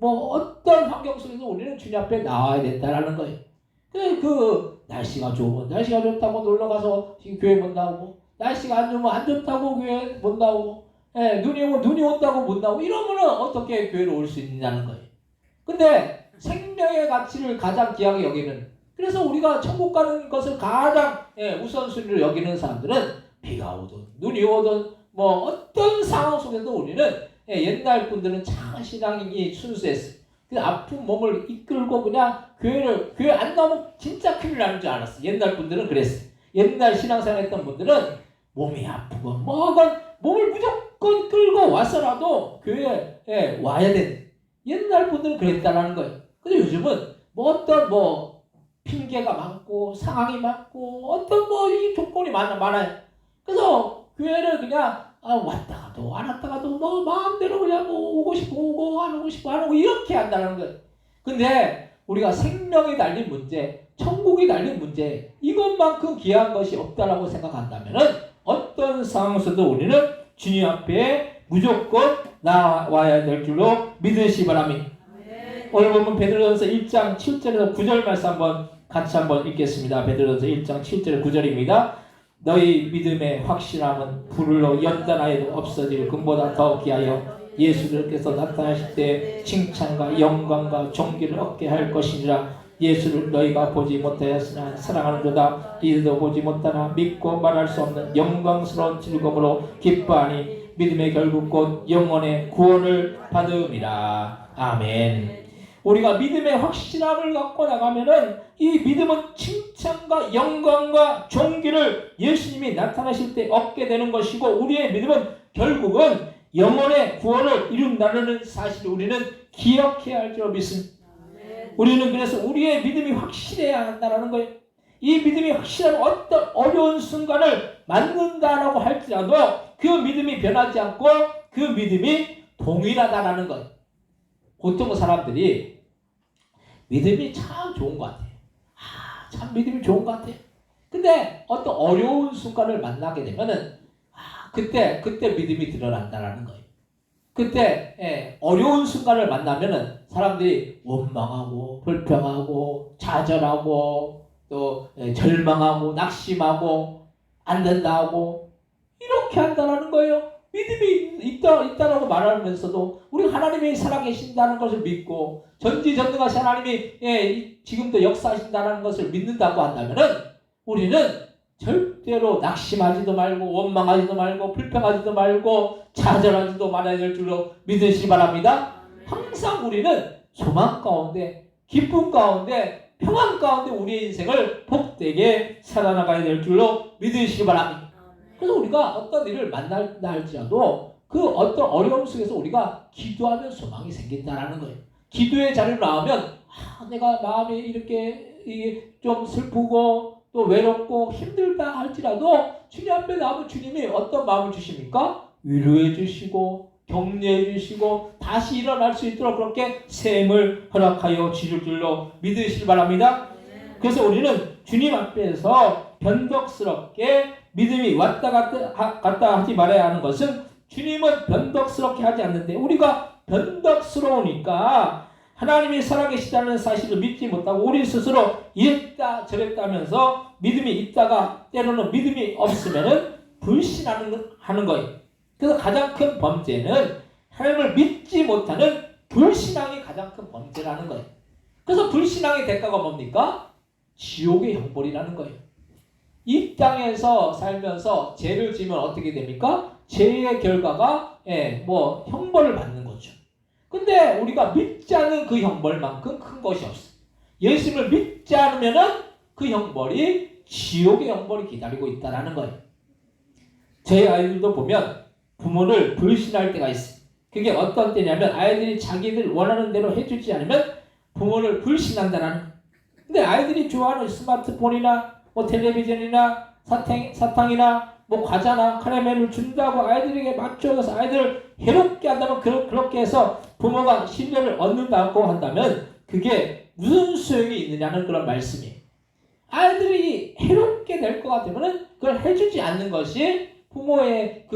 어떤 환경 속에서 우리는 주님 앞에 나와야 된다는 거예요. 그 날씨가 좋으면 날씨가 좋다고 놀러가서 교회 못 나오고 날씨가 안 좋으면 안 좋다고 교회 못 나오고 눈이 오면 눈이 온다고 못 나오고 이러면 어떻게 교회로 올 수 있느냐는 거예요. 근데 생명의 가치를 가장 귀하게 여기는 그래서 우리가 천국 가는 것을 가장 우선순위로 여기는 사람들은 비가 오든 눈이 오든 어떤 상황 속에도 우리는 옛날 분들은 참 신앙이 순수했어요. 그 아픈 몸을 이끌고 그냥 교회 안 나오면 진짜 큰일 나는 줄 알았어요. 옛날 분들은 그랬어요. 옛날 신앙생활 했던 분들은 몸이 아프고 몸을 무조건 끌고 와서라도 교회에 와야 돼. 옛날 분들은 그랬다라는 거예요. 근데 요즘은 어떤 핑계가 많고 상황이 많고 어떤 이 조건이 많아요. 그래서 교회를 그냥 왔다가도 안 왔다가도 마음대로 그냥 오고 싶고 오고 안 오고 싶고 안 오고 이렇게 한다는 거예요. 근데 우리가 생명이 달린 문제, 천국이 달린 문제, 이것만큼 귀한 것이 없다라고 생각한다면 어떤 상황에서도 우리는 주님 앞에 무조건 나와야 될 줄로 믿으시 바랍니다. 오늘 보면 베드로전서 1장 7절에서 9절 말씀 같이 한번 읽겠습니다. 베드로전서 1장 7절 9절입니다. 너희 믿음의 확실함은 불로 연단하여도 없어질 금보다 더 귀하여 예수님께서 나타나실 때 칭찬과 영광과 존귀를 얻게 할 것이니라. 예수를 너희가 보지 못하였으나 사랑하는 자다 이들도 보지 못하나 믿고 말할 수 없는 영광스러운 즐거움으로 기뻐하니 믿음의 결국 곧 영혼의 구원을 받음이라. 아멘. 우리가 믿음의 확실함을 갖고 나가면은 이 믿음은 칭찬과 영광과 존귀를 예수님이 나타나실 때 얻게 되는 것이고, 우리의 믿음은 결국은 영혼의 구원을 이룬다는 사실을 우리는 기억해야 할 줄 믿습니다. 우리는 그래서 우리의 믿음이 확실해야 한다는 거예요. 이 믿음이 확실한 어떤 어려운 순간을 만든다라고 할지라도 그 믿음이 변하지 않고 그 믿음이 동일하다라는 거예요. 보통 사람들이 믿음이 참 좋은 것 같아요. 참 믿음이 좋은 것 같아요. 근데 어떤 어려운 순간을 만나게 되면은 그때 믿음이 드러난다라는 거예요. 그때 어려운 순간을 만나면은 사람들이 원망하고 불평하고 좌절하고 또 절망하고 낙심하고 안 된다고 이렇게 한다라는 거예요. 믿음이 있다라고 말하면서도 우리 하나님이 살아계신다는 것을 믿고 전지전능하신 하나님이 지금도 역사하신다는 것을 믿는다고 한다면은 우리는 절대로 낙심하지도 말고 원망하지도 말고 불평하지도 말고 좌절하지도 말아야 될 줄로 믿으시기 바랍니다. 항상 우리는 소망 가운데, 기쁨 가운데, 평안 가운데 우리의 인생을 복되게 살아나가야 될 줄로 믿으시기 바랍니다. 그래서 우리가 어떤 일을 만난다 할지라도 그 어떤 어려움 속에서 우리가 기도하면 소망이 생긴다라는 거예요. 기도의 자리로 나오면 내가 마음이 이렇게 좀 슬프고 또 외롭고 힘들다 할지라도 주님 앞에 나오면 주님이 어떤 마음을 주십니까? 위로해 주시고 격려해 주시고 다시 일어날 수 있도록 그렇게 샘을 허락하여 주실 줄로 믿으시기 바랍니다. 그래서 우리는 주님 앞에서 변덕스럽게 믿음이 왔다 갔다 하지 말아야 하는 것은, 주님은 변덕스럽게 하지 않는데 우리가 변덕스러우니까 하나님이 살아계시다는 사실을 믿지 못하고 우리 스스로 이랬다 저랬다 하면서 믿음이 있다가 때로는 믿음이 없으면은 불신하는 거예요. 그래서 가장 큰 범죄는 하나님을 믿지 못하는 불신앙이 가장 큰 범죄라는 거예요. 그래서 불신앙의 대가가 뭡니까? 지옥의 형벌이라는 거예요. 이 땅에서 살면서 죄를 지으면 어떻게 됩니까? 죄의 결과가 형벌을 받는 거죠. 근데 우리가 믿지 않는 그 형벌만큼 큰 것이 없어요. 예수님을 믿지 않으면은 그 형벌이 지옥의 형벌이 기다리고 있다는 거예요. 저희 아이들도 보면 부모를 불신할 때가 있어요. 그게 어떤 때냐면 아이들이 자기들 원하는 대로 해주지 않으면 부모를 불신한다는 거예요. 근데 아이들이 좋아하는 스마트폰이나 텔레비전이나 사탕이나 과자나 카라멜을 준다고 아이들에게 맞춰서 아이들을 해롭게 한다면 그렇게 해서 부모가 신뢰를 얻는다고 한다면 그게 무슨 소용이 있느냐는 그런 말씀이에요. 아이들이 해롭게 될 것 같으면 그걸 해주지 않는 것이 부모의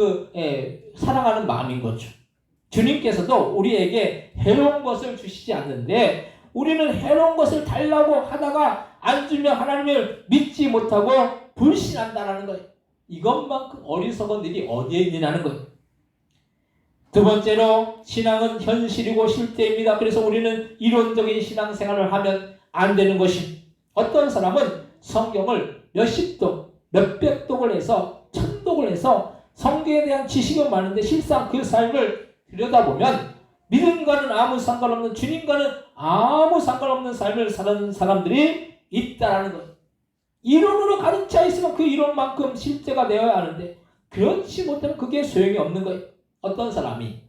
사랑하는 마음인 거죠. 주님께서도 우리에게 해로운 것을 주시지 않는데 우리는 해로운 것을 달라고 하다가 안 주면 하나님을 믿지 못하고 불신한다는 거예요. 이것만큼 어리석은 일이 어디에 있느냐는 거예요. 두 번째로 신앙은 현실이고 실제입니다. 그래서 우리는 이론적인 신앙생활을 하면 안 되는 것입니다. 어떤 사람은 성경을 몇십 독, 몇백 독을 해서 천독을 해서 성경에 대한 지식은 많은데 실상 그 삶을 들여다보면 믿음과는 아무 상관없는, 주님과는 아무 상관없는 삶을 사는 사람들이 있다라는 거예요. 이론으로 가르쳐 있으면 그 이론만큼 실제가 되어야 하는데 그렇지 못하면 그게 소용이 없는 거예요. 어떤 사람이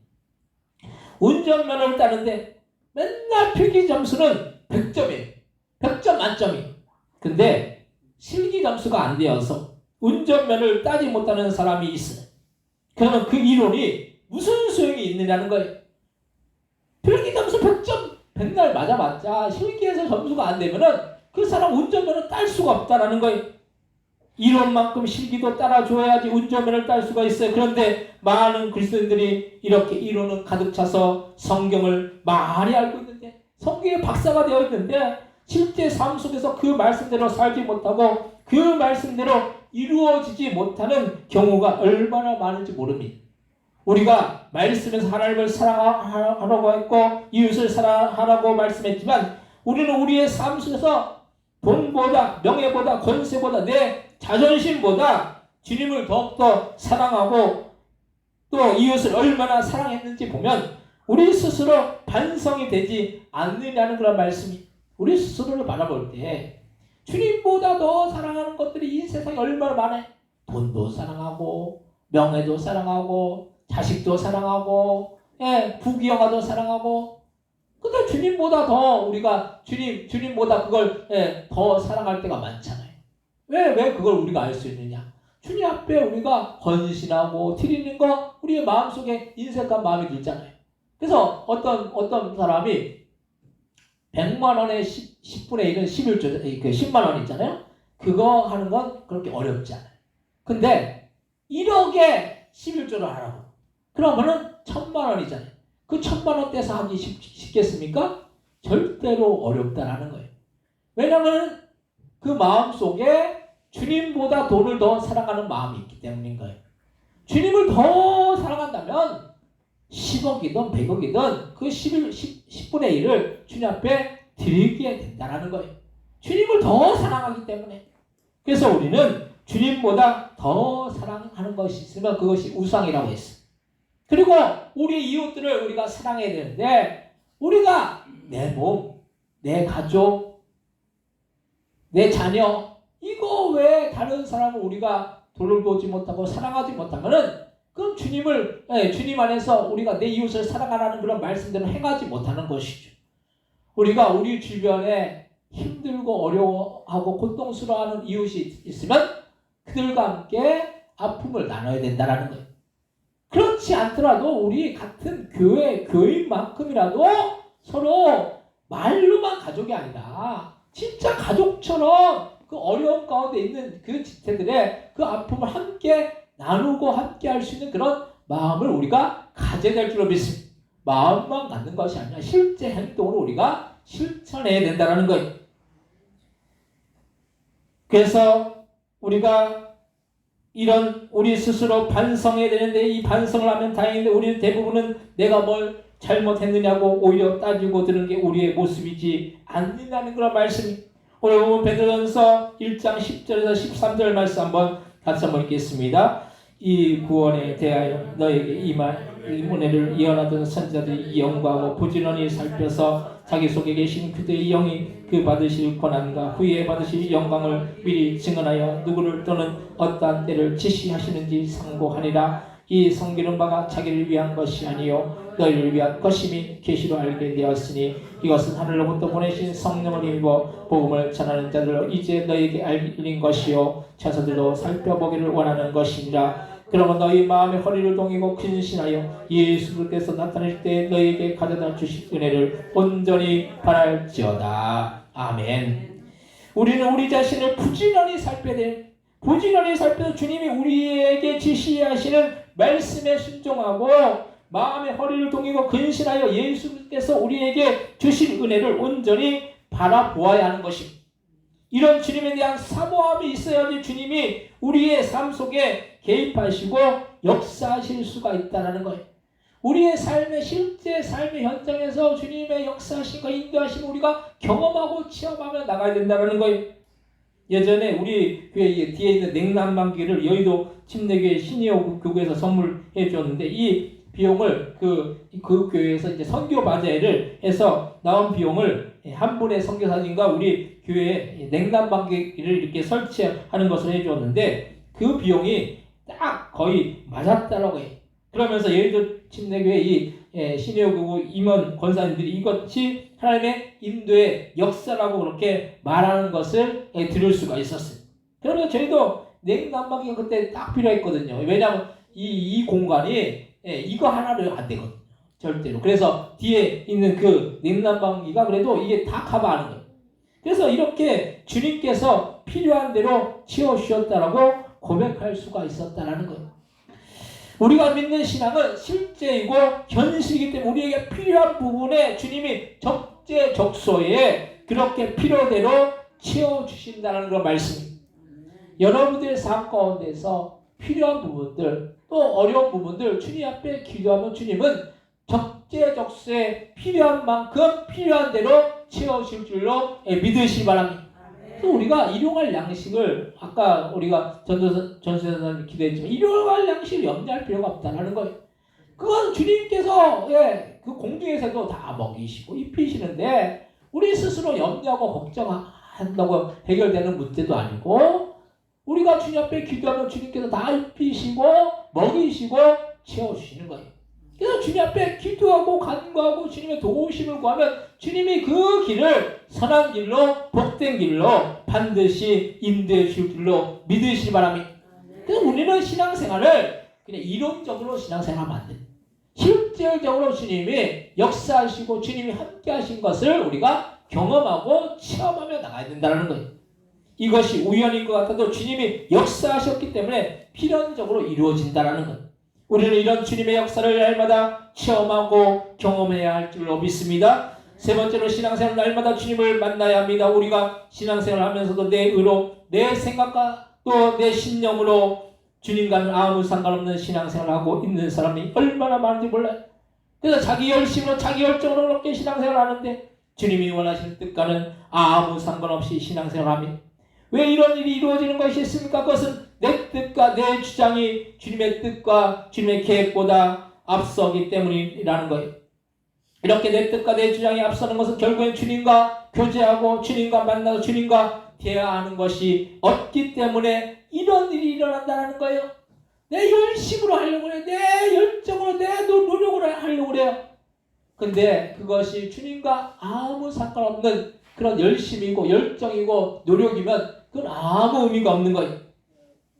운전면허를 따는데 맨날 필기 점수는 100점이에요. 100점 만점이에요. 근데 실기 점수가 안 되어서 운전면허를 따지 못하는 사람이 있어요. 그러면 그 이론이 무슨 소용이 있느냐는 거예요. 필기 점수 100점 백날 맞아봤자 실기에서 점수가 안 되면은 그 사람 운전면허 딸 수가 없다라는 거예요. 이론만큼 실기도 따라줘야지 운전면허를 딸 수가 있어요. 그런데 많은 그리스도인들이 이렇게 이론은 가득 차서 성경을 많이 알고 있는데, 성경의 박사가 되어 있는데 실제 삶 속에서 그 말씀대로 살지 못하고 그 말씀대로 이루어지지 못하는 경우가 얼마나 많은지 모릅니다. 우리가 말씀에서 하나님을 사랑하라고 했고 이웃을 사랑하라고 말씀했지만, 우리는 우리의 삶 속에서 돈보다, 명예보다, 권세보다, 내 자존심보다 주님을 더욱더 사랑하고 또 이웃을 얼마나 사랑했는지 보면 우리 스스로 반성이 되지 않느냐는 그런 말씀이, 우리 스스로를 바라볼 때 주님보다 더 사랑하는 것들이 이 세상에 얼마나 많아요. 돈도 사랑하고 명예도 사랑하고 자식도 사랑하고, 부귀영화도 사랑하고. 근데 주님보다 더 우리가 주님보다 그걸 더 사랑할 때가 많잖아요. 왜 그걸 우리가 알 수 있느냐? 주님 앞에 우리가 헌신하고 드리는 거 우리의 마음속에 인색한 마음이 들잖아요. 그래서 어떤 사람이 100만 원의 10분의 1은 11조, 그 10만 원 있잖아요. 그거 하는 건 그렇게 어렵지 않아요. 근데 1억에 11조를 하라고. 그러면은 1000만 원이잖아요. 그 1000만 원 떼서 하기 쉽겠습니까? 절대로 어렵다라는 거예요. 왜냐하면 그 마음 속에 주님보다 돈을 더 사랑하는 마음이 있기 때문인 거예요. 주님을 더 사랑한다면 10억이든 100억이든 그 10분의 1을 주님 앞에 드리게 된다는 거예요. 주님을 더 사랑하기 때문에. 그래서 우리는 주님보다 더 사랑하는 것이 있으면 그것이 우상이라고 했어요. 그리고 우리 이웃들을 우리가 사랑해야 되는데, 우리가 내 몸, 내 가족, 내 자녀, 이거 왜 다른 사람을 우리가 돌보지 못하고 사랑하지 못하면은 그건 주님 안에서 우리가 내 이웃을 사랑하라는 그런 말씀대로 행하지 못하는 것이죠. 우리가 우리 주변에 힘들고 어려워하고 고통스러워하는 이웃이 있으면 그들과 함께 아픔을 나눠야 된다는 거예요. 그렇지 않더라도 우리 같은 교인만큼이라도 서로 말로만 가족이 아니라 진짜 가족처럼 그 어려움 가운데 있는 그 지체들의 그 아픔을 함께 나누고 함께 할 수 있는 그런 마음을 우리가 가져야 될 줄로 믿습니다. 마음만 갖는 것이 아니라 실제 행동으로 우리가 실천해야 된다는 거예요. 그래서 우리가 이런 우리 스스로 반성해야 되는데, 이 반성을 하면 다행인데 우리는 대부분은 내가 뭘 잘못했느냐고 오히려 따지고 드는 게 우리의 모습이지 않는다는 그런 말씀이. 오늘 보면 베드로전서 1장 10절에서 13절 말씀 같이 한번 읽겠습니다. 이 구원에 대하여 너에게 이 은혜를 예언하던 선지자들이 영광하고 부지런히 살펴서 자기 속에 계신 그들의 영이 그 받으실 권한과 후에 받으실 영광을 미리 증언하여 누구를 또는 어떠한 때를 지시하시는지 상고하니라. 이 성기는 바가 자기를 위한 것이 아니요 너희를 위한 것임이 계시로 알게 되었으니 이것은 하늘로부터 보내신 성령을 입어 복음을 전하는 자들로 이제 너희에게 알린 것이요 천사들도 살펴보기를 원하는 것이니라. 그러면 너희 마음의 허리를 동이고 근신하여 예수 그리스도께서 나타날 때 너희에게 가져다 주실 은혜를 온전히 바랄지어다. 아멘. 우리는 우리 자신을 부지런히 살펴야 돼. 부지런히 살펴서 주님이 우리에게 지시하시는 말씀에 순종하고 마음의 허리를 동이고 근신하여 예수께서 우리에게 주실 은혜를 온전히 바라보아야 하는 것입니다. 이런 주님에 대한 사모함이 있어야지 주님이 우리의 삶 속에 개입하시고 역사하실 수가 있다는 거예요. 우리의 삶의 실제 삶의 현장에서 주님의 역사하심과 인도하심을 우리가 경험하고 체험하며 나가야 된다는 거예요. 예전에 우리 교회 뒤에 있는 냉난방기를 여의도 침례교회 신이호 교구에서 선물해 줬는데, 이 비용을 그 교회에서 이제 선교 바자회를 해서 나온 비용을 한 분의 선교사님과 우리 교회에 냉난방기를 이렇게 설치하는 것을 해주었는데, 그 비용이 딱 거의 맞았다라고 해요. 그러면서 여의도 침례교회 이 신이호 임원 권사님들이 이것이 하나님의 인도의 역사라고 그렇게 말하는 것을 들을 수가 있었어요. 그러면 저희도 냉난방기가 그때 딱 필요했거든요. 왜냐하면 이 공간이 이거 하나로 안 되거든요. 절대로. 그래서 뒤에 있는 그 냉난방기가 그래도 이게 다 커버하는 거예요. 그래서 이렇게 주님께서 필요한 대로 채워주셨다라고 고백할 수가 있었다라는 거예요. 우리가 믿는 신앙은 실제이고 현실이기 때문에 우리에게 필요한 부분에 주님이 적재적소에 그렇게 필요대로 채워주신다는 그런 말씀입니다. 여러분들의 삶 가운데서 필요한 부분들 또 어려운 부분들 주님 앞에 기도하면 주님은 적재적소에 필요한 만큼 필요한 대로 채워주실 줄로 믿으시기 바랍니다. 그래서 우리가 일용할 양식을 아까 우리가 전도사님 기도했지만 일용할 양식을 염려할 필요가 없다는 거예요. 그건 주님께서 그 공중에서도 다 먹이시고 입히시는데 우리 스스로 염려하고 걱정한다고 해결되는 문제도 아니고 우리가 주님 앞에 기도하면 주님께서 다 입히시고 먹이시고 채워주시는 거예요. 그래서 주님 앞에 기도하고 간구하고 주님의 도우심을 구하면 주님이 그 길을 선한 길로 복된 길로 반드시 인도해 주실 줄로 믿으시기 바랍니다. 그래서 우리는 신앙생활을 그냥 이론적으로 신앙생활하면 안 됩니다. 실질적으로 주님이 역사하시고 주님이 함께 하신 것을 우리가 경험하고 체험하며 나가야 된다는 거예요. 이것이 우연인 것 같아도 주님이 역사하셨기 때문에 필연적으로 이루어진다는 거예요. 우리는 이런 주님의 역사를 날마다 체험하고 경험해야 할 줄로 믿습니다. 세 번째로 신앙생활 날마다 주님을 만나야 합니다. 우리가 신앙생활 하면서도 내 의로 내 생각과 또 내 신념으로 주님과는 아무 상관없는 신앙생활을 하고 있는 사람이 얼마나 많은지 몰라요. 그래서 자기 열심으로 자기 열정으로 그렇게 신앙생활을 하는데 주님이 원하시는 뜻과는 아무 상관없이 신앙생활을 합니다. 왜 이런 일이 이루어지는 것이 있습니까? 그것은 내 뜻과 내 주장이 주님의 뜻과 주님의 계획보다 앞서기 때문이라는 거예요. 이렇게 내 뜻과 내 주장이 앞서는 것은 결국엔 주님과 교제하고 주님과 만나서 주님과 대화하는 것이 없기 때문에 이런 일이 일어난다는 거예요. 내 열심으로 하려고 해요. 내 열정으로 내 노력으로 하려고 해요. 근데 그것이 주님과 아무 상관없는 그런 열심이고 열정이고 노력이면 그건 아무 의미가 없는 거예요.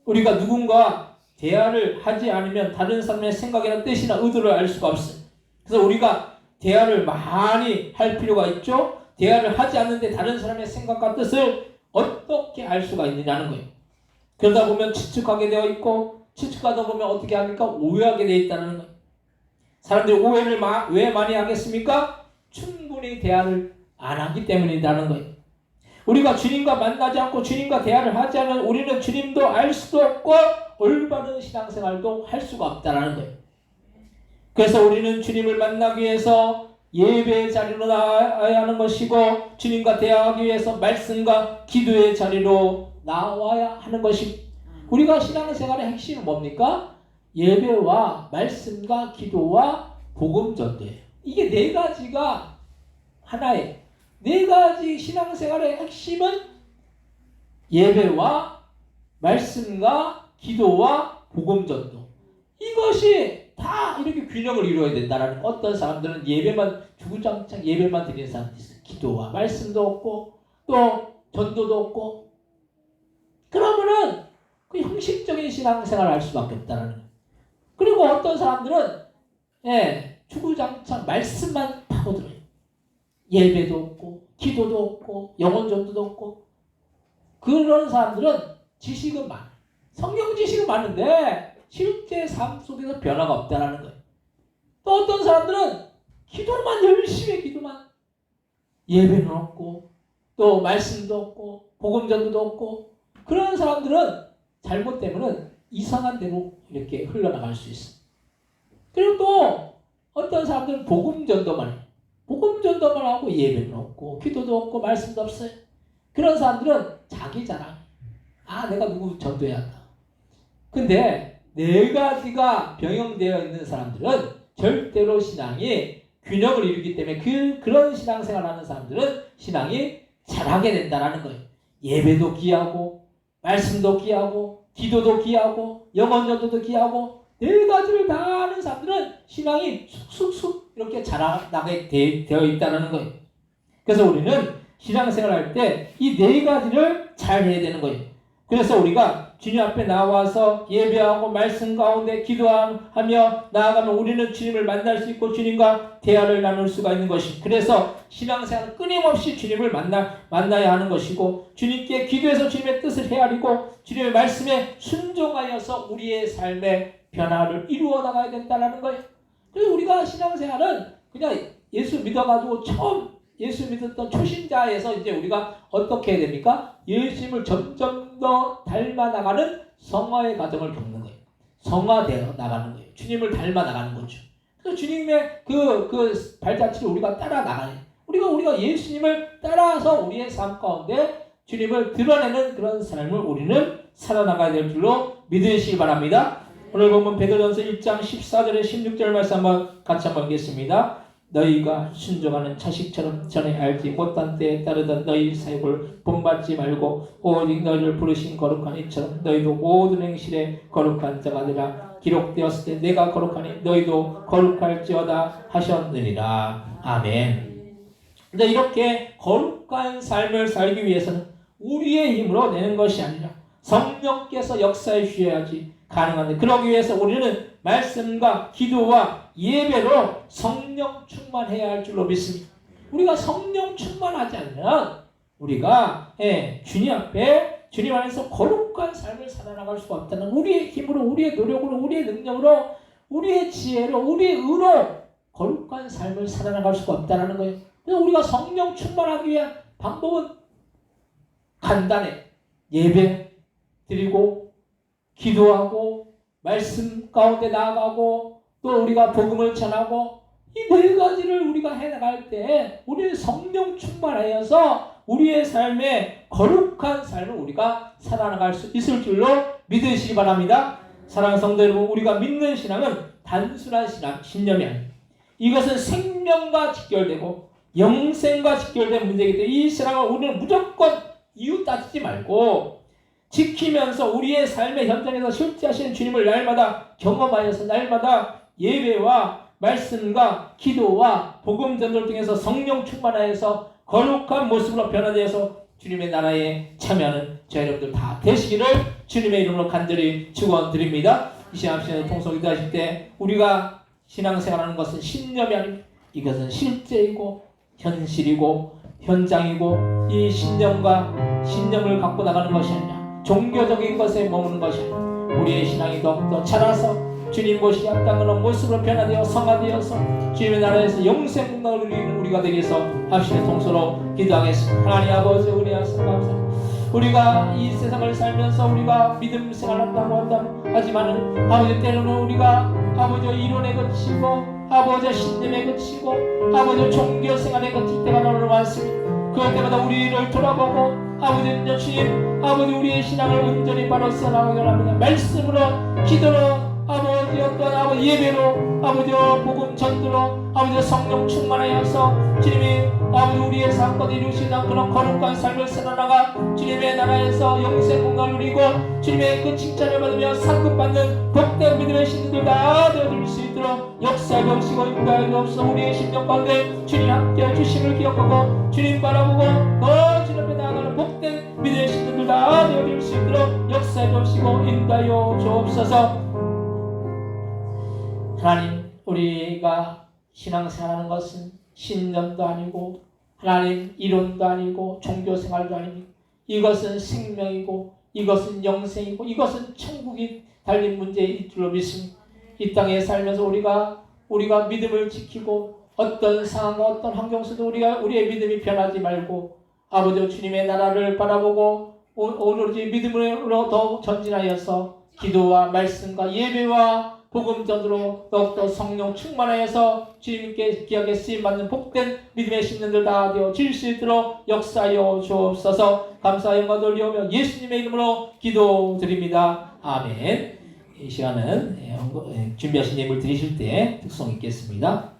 우리가 누군가 대화를 하지 않으면 다른 사람의 생각이나 뜻이나 의도를 알 수가 없어요. 그래서 우리가 대화를 많이 할 필요가 있죠. 대화를 하지 않는데 다른 사람의 생각과 뜻을 어떻게 알 수가 있느냐는 거예요. 그러다 보면 추측하게 되어 있고 추측하다 보면 어떻게 합니까? 오해하게 되어 있다는 거예요. 사람들이 오해를 왜 많이 하겠습니까? 충분히 대화를 안 하기 때문이라는 거예요. 우리가 주님과 만나지 않고 주님과 대화를 하지 않으면 우리는 주님도 알 수도 없고 올바른 신앙생활도 할 수가 없다는 거예요. 그래서 우리는 주님을 만나기 위해서 예배의 자리로 나와야 하는 것이고 주님과 대화하기 위해서 말씀과 기도의 자리로 나와야 하는 것입니다. 우리가 신앙생활의 핵심은 뭡니까? 예배와 말씀과 기도와 복음 전도예요. 이게 네 가지가 하나예요. 네 가지 신앙생활의 핵심은 예배와 말씀과 기도와 복음 전도. 이것이 다 이렇게 균형을 이루어야 된다라는. 어떤 사람들은 예배만 주구장창 예배만 드리는 사람도 있어요. 기도와 말씀도 없고 또 전도도 없고. 그러면은 그 형식적인 신앙생활을 할 수밖에 없다라는 거예요. 그리고 어떤 사람들은 주구장창 말씀만 파고들어요. 예배도 없고 기도도 없고 영혼 전도도 없고. 그런 사람들은 지식은 많아요. 성경 지식은 많은데 실제 삶 속에서 변화가 없다라는 거예요. 또 어떤 사람들은 기도만 열심히 기도만, 예배는 없고 또 말씀도 없고 복음 전도도 없고. 그런 사람들은 잘못되면은 이상한 대로 이렇게 흘러나갈 수 있어요. 그리고 또 어떤 사람들은 복음 전도만 해요. 복음 전도만 하고 예배는 없고 기도도 없고 말씀도 없어요. 그런 사람들은 자기 자랑. 내가 누구 전도해야 한다. 근데 네 가지가 병영되어 있는 사람들은 절대로 신앙이 균형을 이루기 때문에 그런 신앙생활을 하는 사람들은 신앙이 잘하게 된다는 거예요. 예배도 귀하고 말씀도 귀하고 기도도 귀하고 영혼 전도도 귀하고 네 가지를 다 하는 사람들은 신앙이 쑥쑥쑥 이렇게 자라나게 되어 있다는 거예요. 그래서 우리는 신앙생활을 할 때 이 네 가지를 잘 해야 되는 거예요. 그래서 우리가 주님 앞에 나와서 예배하고 말씀 가운데 기도하며 나아가면 우리는 주님을 만날 수 있고 주님과 대화를 나눌 수가 있는 것이. 그래서 신앙생활은 끊임없이 주님을 만나야 하는 것이고 주님께 기도해서 주님의 뜻을 헤아리고 주님의 말씀에 순종하여서 우리의 삶의 변화를 이루어 나가야 된다는 거예요. 그래서 우리가 신앙생활은 그냥 예수 믿어가지고 처음 예수 믿었던 초신자에서 이제 우리가 어떻게 해야 됩니까? 예수님을 점점 더 닮아 나가는 성화의 과정을 겪는 거예요. 성화되어 나가는 거예요. 주님을 닮아 나가는 거죠. 그래서 주님의 그 발자취를 우리가 따라 나가요. 우리가 예수님을 따라서 우리의 삶 가운데 주님을 드러내는 그런 삶을 우리는 살아나가야 될 줄로 믿으시기 바랍니다. 오늘 보면 베드로전서 1장 14절에 16절 말씀 같이 한번 읽겠습니다. 너희가 순종하는 자식처럼 전에 알지 못한 때에 따르던 너희 사역을 본받지 말고 오직 너희를 부르신 거룩한 이처럼 너희도 모든 행실에 거룩한 자가 되라. 기록되었을 때 내가 거룩하니 너희도 거룩할지어다 하셨느니라. 아멘. 근데 이렇게 거룩한 삶을 살기 위해서는 우리의 힘으로 내는 것이 아니라 성령께서 역사해 주셔야지 가능한데, 그러기 위해서 우리는 말씀과 기도와 예배로 성령 충만해야 할 줄로 믿습니다. 우리가 성령 충만하지 않으면 우리가 주님 앞에 주님 안에서 거룩한 삶을 살아나갈 수가 없다는, 우리의 힘으로 우리의 노력으로 우리의 능력으로 우리의 지혜로 우리의 의로 거룩한 삶을 살아나갈 수가 없다는 거예요. 그래서 우리가 성령 충만하기 위한 방법은 간단해. 예배 드리고 기도하고 말씀 가운데 나아가고 또 우리가 복음을 전하고, 이 네 가지를 우리가 해나갈 때 우리는 성령 충만하여서 우리의 삶에 거룩한 삶을 우리가 살아나갈 수 있을 줄로 믿으시기 바랍니다. 사랑하는 성도 여러분, 우리가 믿는 신앙은 단순한 신념이 아닙니다. 이것은 생명과 직결되고 영생과 직결된 문제이기 때문에 이 신앙을 우리는 무조건 이유 따지지 말고 지키면서 우리의 삶의 현장에서 실제하시는 주님을 날마다 경험하여서 날마다 예배와 말씀과 기도와 복음 전도를 통해서 성령 충만하여서 거룩한 모습으로 변화되어서 주님의 나라에 참여하는 저희 여러분들 다 되시기를 주님의 이름으로 간절히 축원드립니다. 이 시간 통성 기도하실 때 우리가 신앙생활하는 것은 신념이 아닙니다. 이것은 실제이고 현실이고 현장이고, 이 신념을 갖고 나가는 것이 아니라 종교적인 것에 머무는 것이 아니라 우리의 신앙이 더욱더 자라서 주님 보시기 합당한 모습으로 변화되어 성화되어서 주님의 나라에서 영생 문화를 누리는 우리가 되기 위해서 합심의 통소로 기도하겠습니다. 하나님 아버지, 은혜하사 감사합니다. 우리가 이 세상을 살면서 우리가 믿음 생활한다고 한다면 하지만은 아버지, 때로는 우리가 아버지 이론에 그치고 아버지 신념에 그치고 아버지 종교 생활에 그칠 때가 너무 많습니다. 그럴 때마다 우리를 돌아보고 아버지 주님, 아버지 우리의 신앙을 온전히 바로 써나가게 합니다. 말씀으로, 기도로, 아버지 어떤 아버지 예배로, 아버지 복음 전도로, 아버지 성령 충만하여서 주님이 아버지 우리의 삶과 이루시는 그런 거룩한 삶을 살아나가 주님의 나라에서 영생 공간을 누리고 주님의 그 칭찬을 받으며 상급받는 복된 믿음의 신들들 다 되어줄 수 있도록 역사에 오시고 인도하여 주옵소서. 우리의 심령 가운데 주님 함께 주심을 기억하고 주님 바라보고 더 주님 앞에 나아가는 복된 믿음의 신들들 다 되어줄 수 있도록 역사에 오시고 인도하여 주옵소서. 하나님, 우리가 신앙생활하는 것은 신념도 아니고 하나님 이론도 아니고 종교생활도 아닙니다. 이것은 생명이고 이것은 영생이고 이것은 천국이 달린 문제일 줄로 믿습니다. 이 땅에 살면서 우리가 믿음을 지키고 어떤 상황과 어떤 환경 속에도 우리의 믿음이 변하지 말고 아버지 주님의 나라를 바라보고 오로지 믿음으로 더욱 전진하여서 기도와 말씀과 예배와 복음 전도로 더욱더 성령 충만하여서 주님께 귀하게 쓰임받는 복된 믿음의 신령들 다 되어 질 수 있도록 역사하여 주옵소서. 감사 영광 돌리오며 예수님의 이름으로 기도드립니다. 아멘. 이 시간은 준비하신 예물 드리실 때 특송 있겠습니다.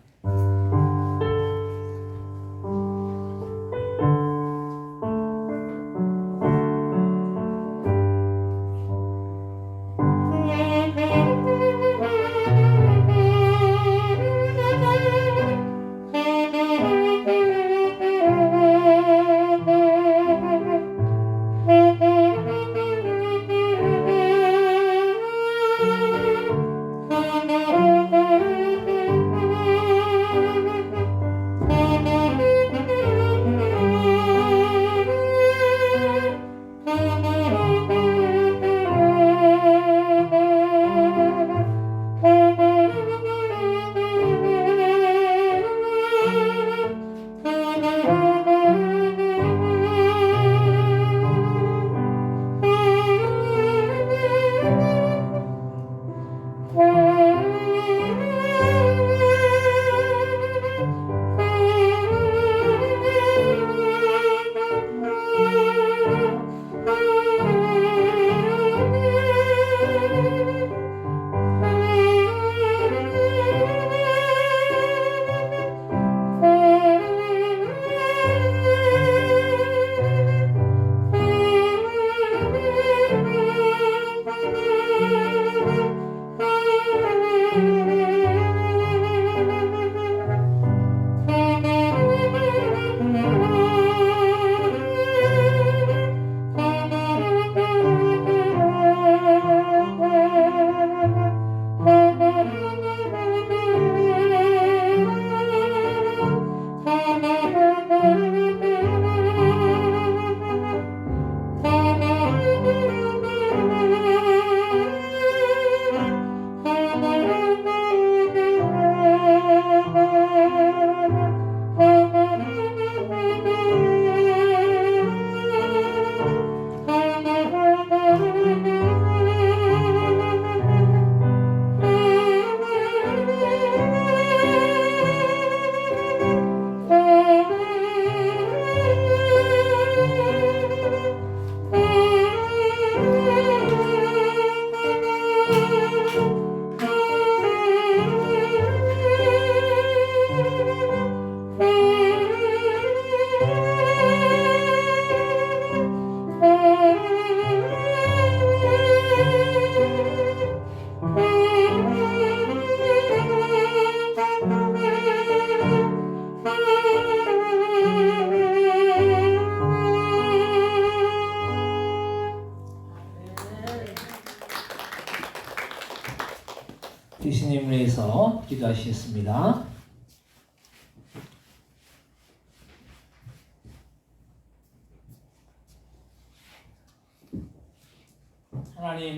대신님을 위해서 기도하시겠습니다.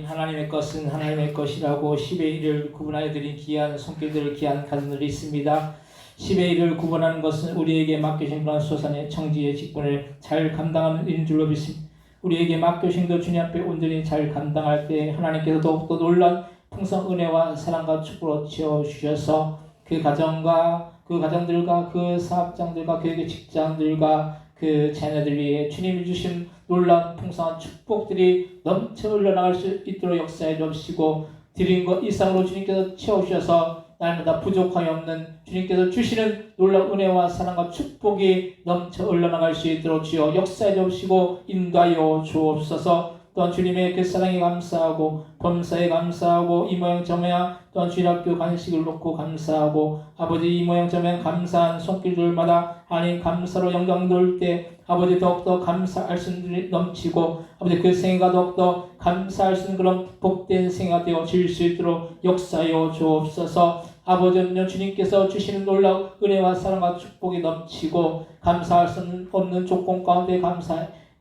하나님의 것은 하나님의 것이라고 10의 1을 구분하여 드린 귀한 손길들, 귀한 가정들이 있습니다. 10의 1을 구분하는 것은 우리에게 맡겨진 그런 소산의 청지의 직분을 잘 감당하는 일인 줄로 믿습니다. 우리에게 맡겨진 그 주님 앞에 온전히 잘 감당할 때 하나님께서 더욱더 놀라운 풍성 은혜와 사랑과 축복으로 채워주셔서 그 가정과 그 가정들과 그 사업장들과 그에게 직장들과 그 자녀들 위해 주님이 주신 놀라운 풍성한 축복들이 넘쳐 흘러나갈 수 있도록 역사해 주시고 드린 것 이상으로 주님께서 채워주셔서 날마다 부족함이 없는 주님께서 주시는 놀라운 은혜와 사랑과 축복이 넘쳐 흘러나갈 수 있도록 주여 역사해 주시고 인도하여 주옵소서. 또한 주님의 그 사랑에 감사하고 범사에 감사하고 이 모양 저 모양 또한 주일학교 간식을 놓고 감사하고 아버지 이 모양 저 모양 감사한 손길들마다 하나님 감사로 영광 돌 때 아버지 더욱더 감사할 수 있는 넘치고 아버지 그 생애가 더욱더 감사할 수 있는 그런 복된 생애가 되어질 수 있도록 역사하여 주옵소서. 아버지 주님께서 주시는 놀라운 은혜와 사랑과 축복이 넘치고 감사할 수 없는 조건 가운데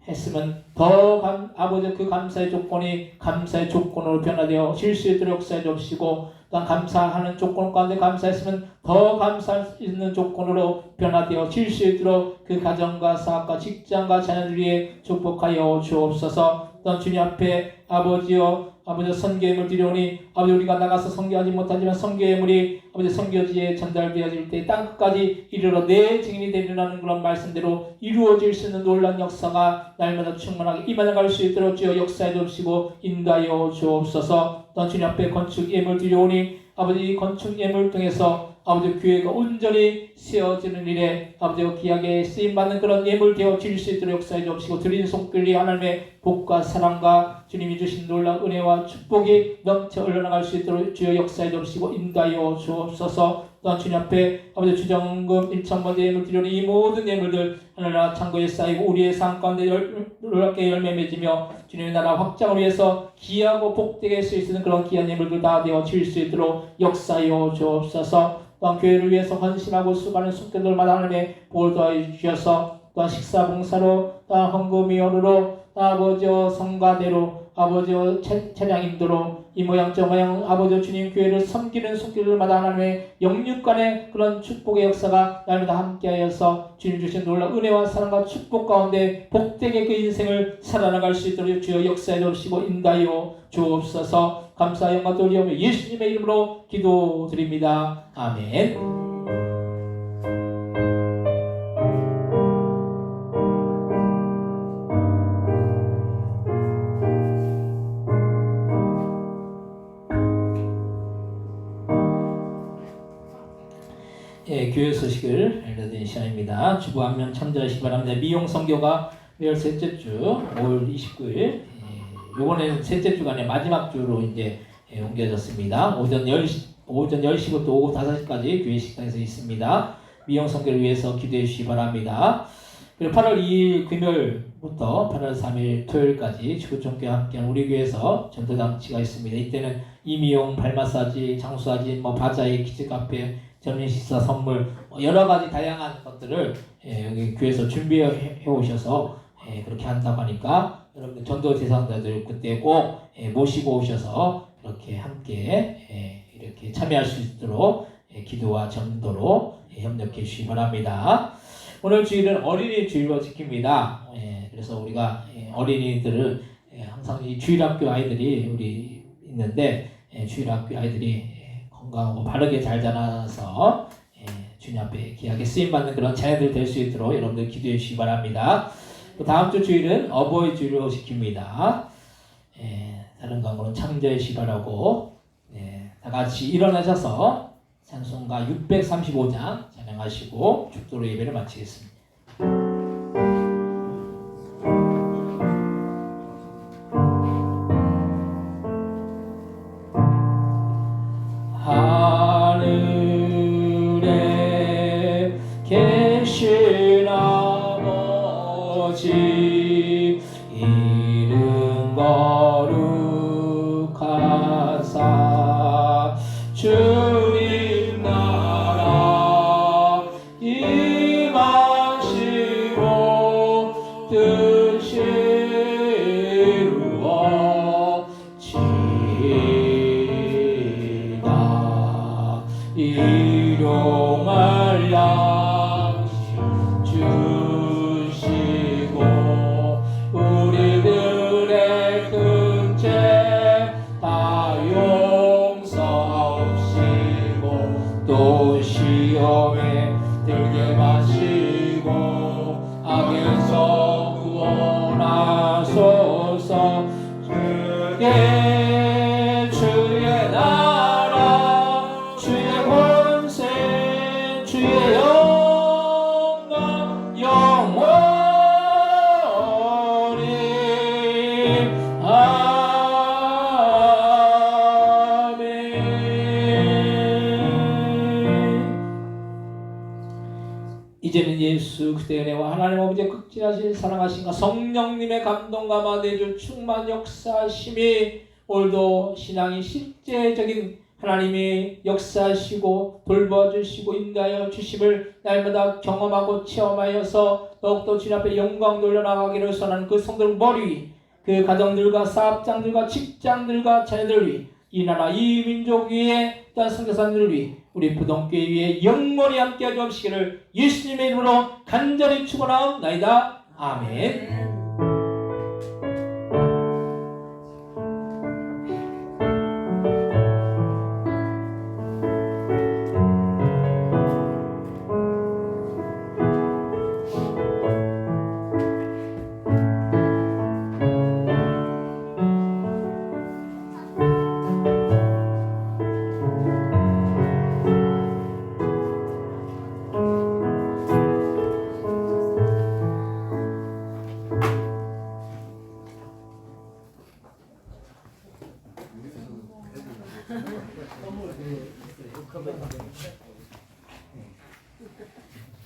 했으면 더 아버지 그 감사의 조건이 감사의 조건으로 변화되어 질 수 있도록 역사해 주시고 또한 감사하는 조건 가운데 감사했으면 더 감사할 수 있는 조건으로 변화되어 질 수 있도록 그 가정과 사업과 직장과 자녀들 위해 축복하여 주옵소서. 또한 주님 앞에 아버지여 선교예물 드리오니 아버지 우리가 나가서 선교하지 못하지만 선교예물이 아버지 선교지에 전달되어질 때 땅끝까지 이르러 내 증인이 되리라는 그런 말씀대로 이루어질 수 있는 놀라운 역사가 날마다 충만하게 임하나갈 수 있도록 주여 역사해 주시고 인도하여 주옵소서. 또한 주님 앞에 건축 예물 드리오니 아버지 건축 예물 통해서 아버지 교회가 온전히 세워지는 일에 아버지 귀하게 쓰임받는 그런 예물 되어질 수 있도록 역사해 주옵시고 드린 손길이 하나님의 복과 사랑과 주님이 주신 놀라운 은혜와 축복이 넘쳐 흘러나갈 수 있도록 주여 역사해 주옵시고 인도하여 주옵소서. 또한 주님 앞에 아버지 주정금 1,000번째 예물 드리오니 이 모든 예물들 하늘나라 창고에 쌓이고 우리의 삶 가운데 놀랍게 열매 맺으며 주님의 나라 확장을 위해서 귀하고 복되게 쓸 수 있는 그런 귀한 예물들 다 되어질 수 있도록 역사하여 주옵소서. 또한 교회를 위해서 헌신하고 수고하는 손길들마다 하나님의 복을 더해 주셔서 또한 식사 봉사로 또한 헌금위원으로 아버지와 성가대로 아버지와 차량 인도로 이 모양 저 모양 아버지 주님 교회를 섬기는 손길들마다 하나님의 영육간의 그런 축복의 역사가 날마다 함께하여서 주님 주신 놀라운 은혜와 사랑과 축복 가운데 복되게 그 인생을 살아나갈 수 있도록 주여 역사해 주시고 인도하여 주옵소서. 감사 영광 돌리오며 예수님의 이름으로 기도드립니다. 아멘. 교회 소식을 알려드리는 시간입니다. 주부 한 명 참조하시기 바랍니다. 미용 선교가 매월 셋째 주 5월 29일 이번에는 셋째 주가 아니라 마지막 주로 이제 옮겨졌습니다. 오전 10시부터 오후 5시까지 교회 식당에서 있습니다. 미용 선교를 위해서 기도해 주시기 바랍니다. 그리고 8월 2일 금요일부터 8월 3일 토요일까지 주부총회와 함께하는 우리 교회에서 전도장치가 있습니다. 이때는 이미용, 발마사지, 장수사진, 바자회, 키즈카페, 점심 식사 선물 여러 가지 다양한 것들을 여기 교회에서 준비해 오셔서 그렇게 한다고 하니까 여러분들 전도 대상자들 그때 꼭 모시고 오셔서 이렇게 함께 이렇게 참여할 수 있도록 기도와 전도로 협력해 주시기 바랍니다. 오늘 주일은 어린이 주일로 지킵니다. 그래서 우리가 어린이들을 항상 이 주일학교 아이들이 우리 있는데 주일학교 아이들이 건강하고 바르게 잘 자라서 주님 앞에 귀하게 쓰임받는 그런 자녀들 될 수 있도록 여러분들 기도해 주시기 바랍니다. 다음 주 주일은 어버이 주일로 지킵니다. 다른 강으로는 참조해 주시기 바라고 다 같이 일어나셔서 찬송가 635장 찬양하시고 축도로 예배를 마치겠습니다. 하늘에 계신 아버지 이름 거룩하사 주 이제는 예수 그리스도의 은혜와 하나님 아버지의 극진하신 사랑하심과 성령님의 감동과 만대주 충만 역사하심이 오늘도 신앙이 실제적인 하나님이 역사하시고 돌봐주시고 인도하여 주심을 날마다 경험하고 체험하여서 더욱더 주님 앞에 영광 돌려나가기를 선하는 그 성도들 머리 위, 그 가정들과 사업장들과 직장들과 자녀들 위, 이 나라 이 민족 위에 또한 선교사님들 위, 우리 부동교회 위에 영원히 함께하여 주시기를 예수님의 이름으로 간절히 축원하옵나이다. 아멘.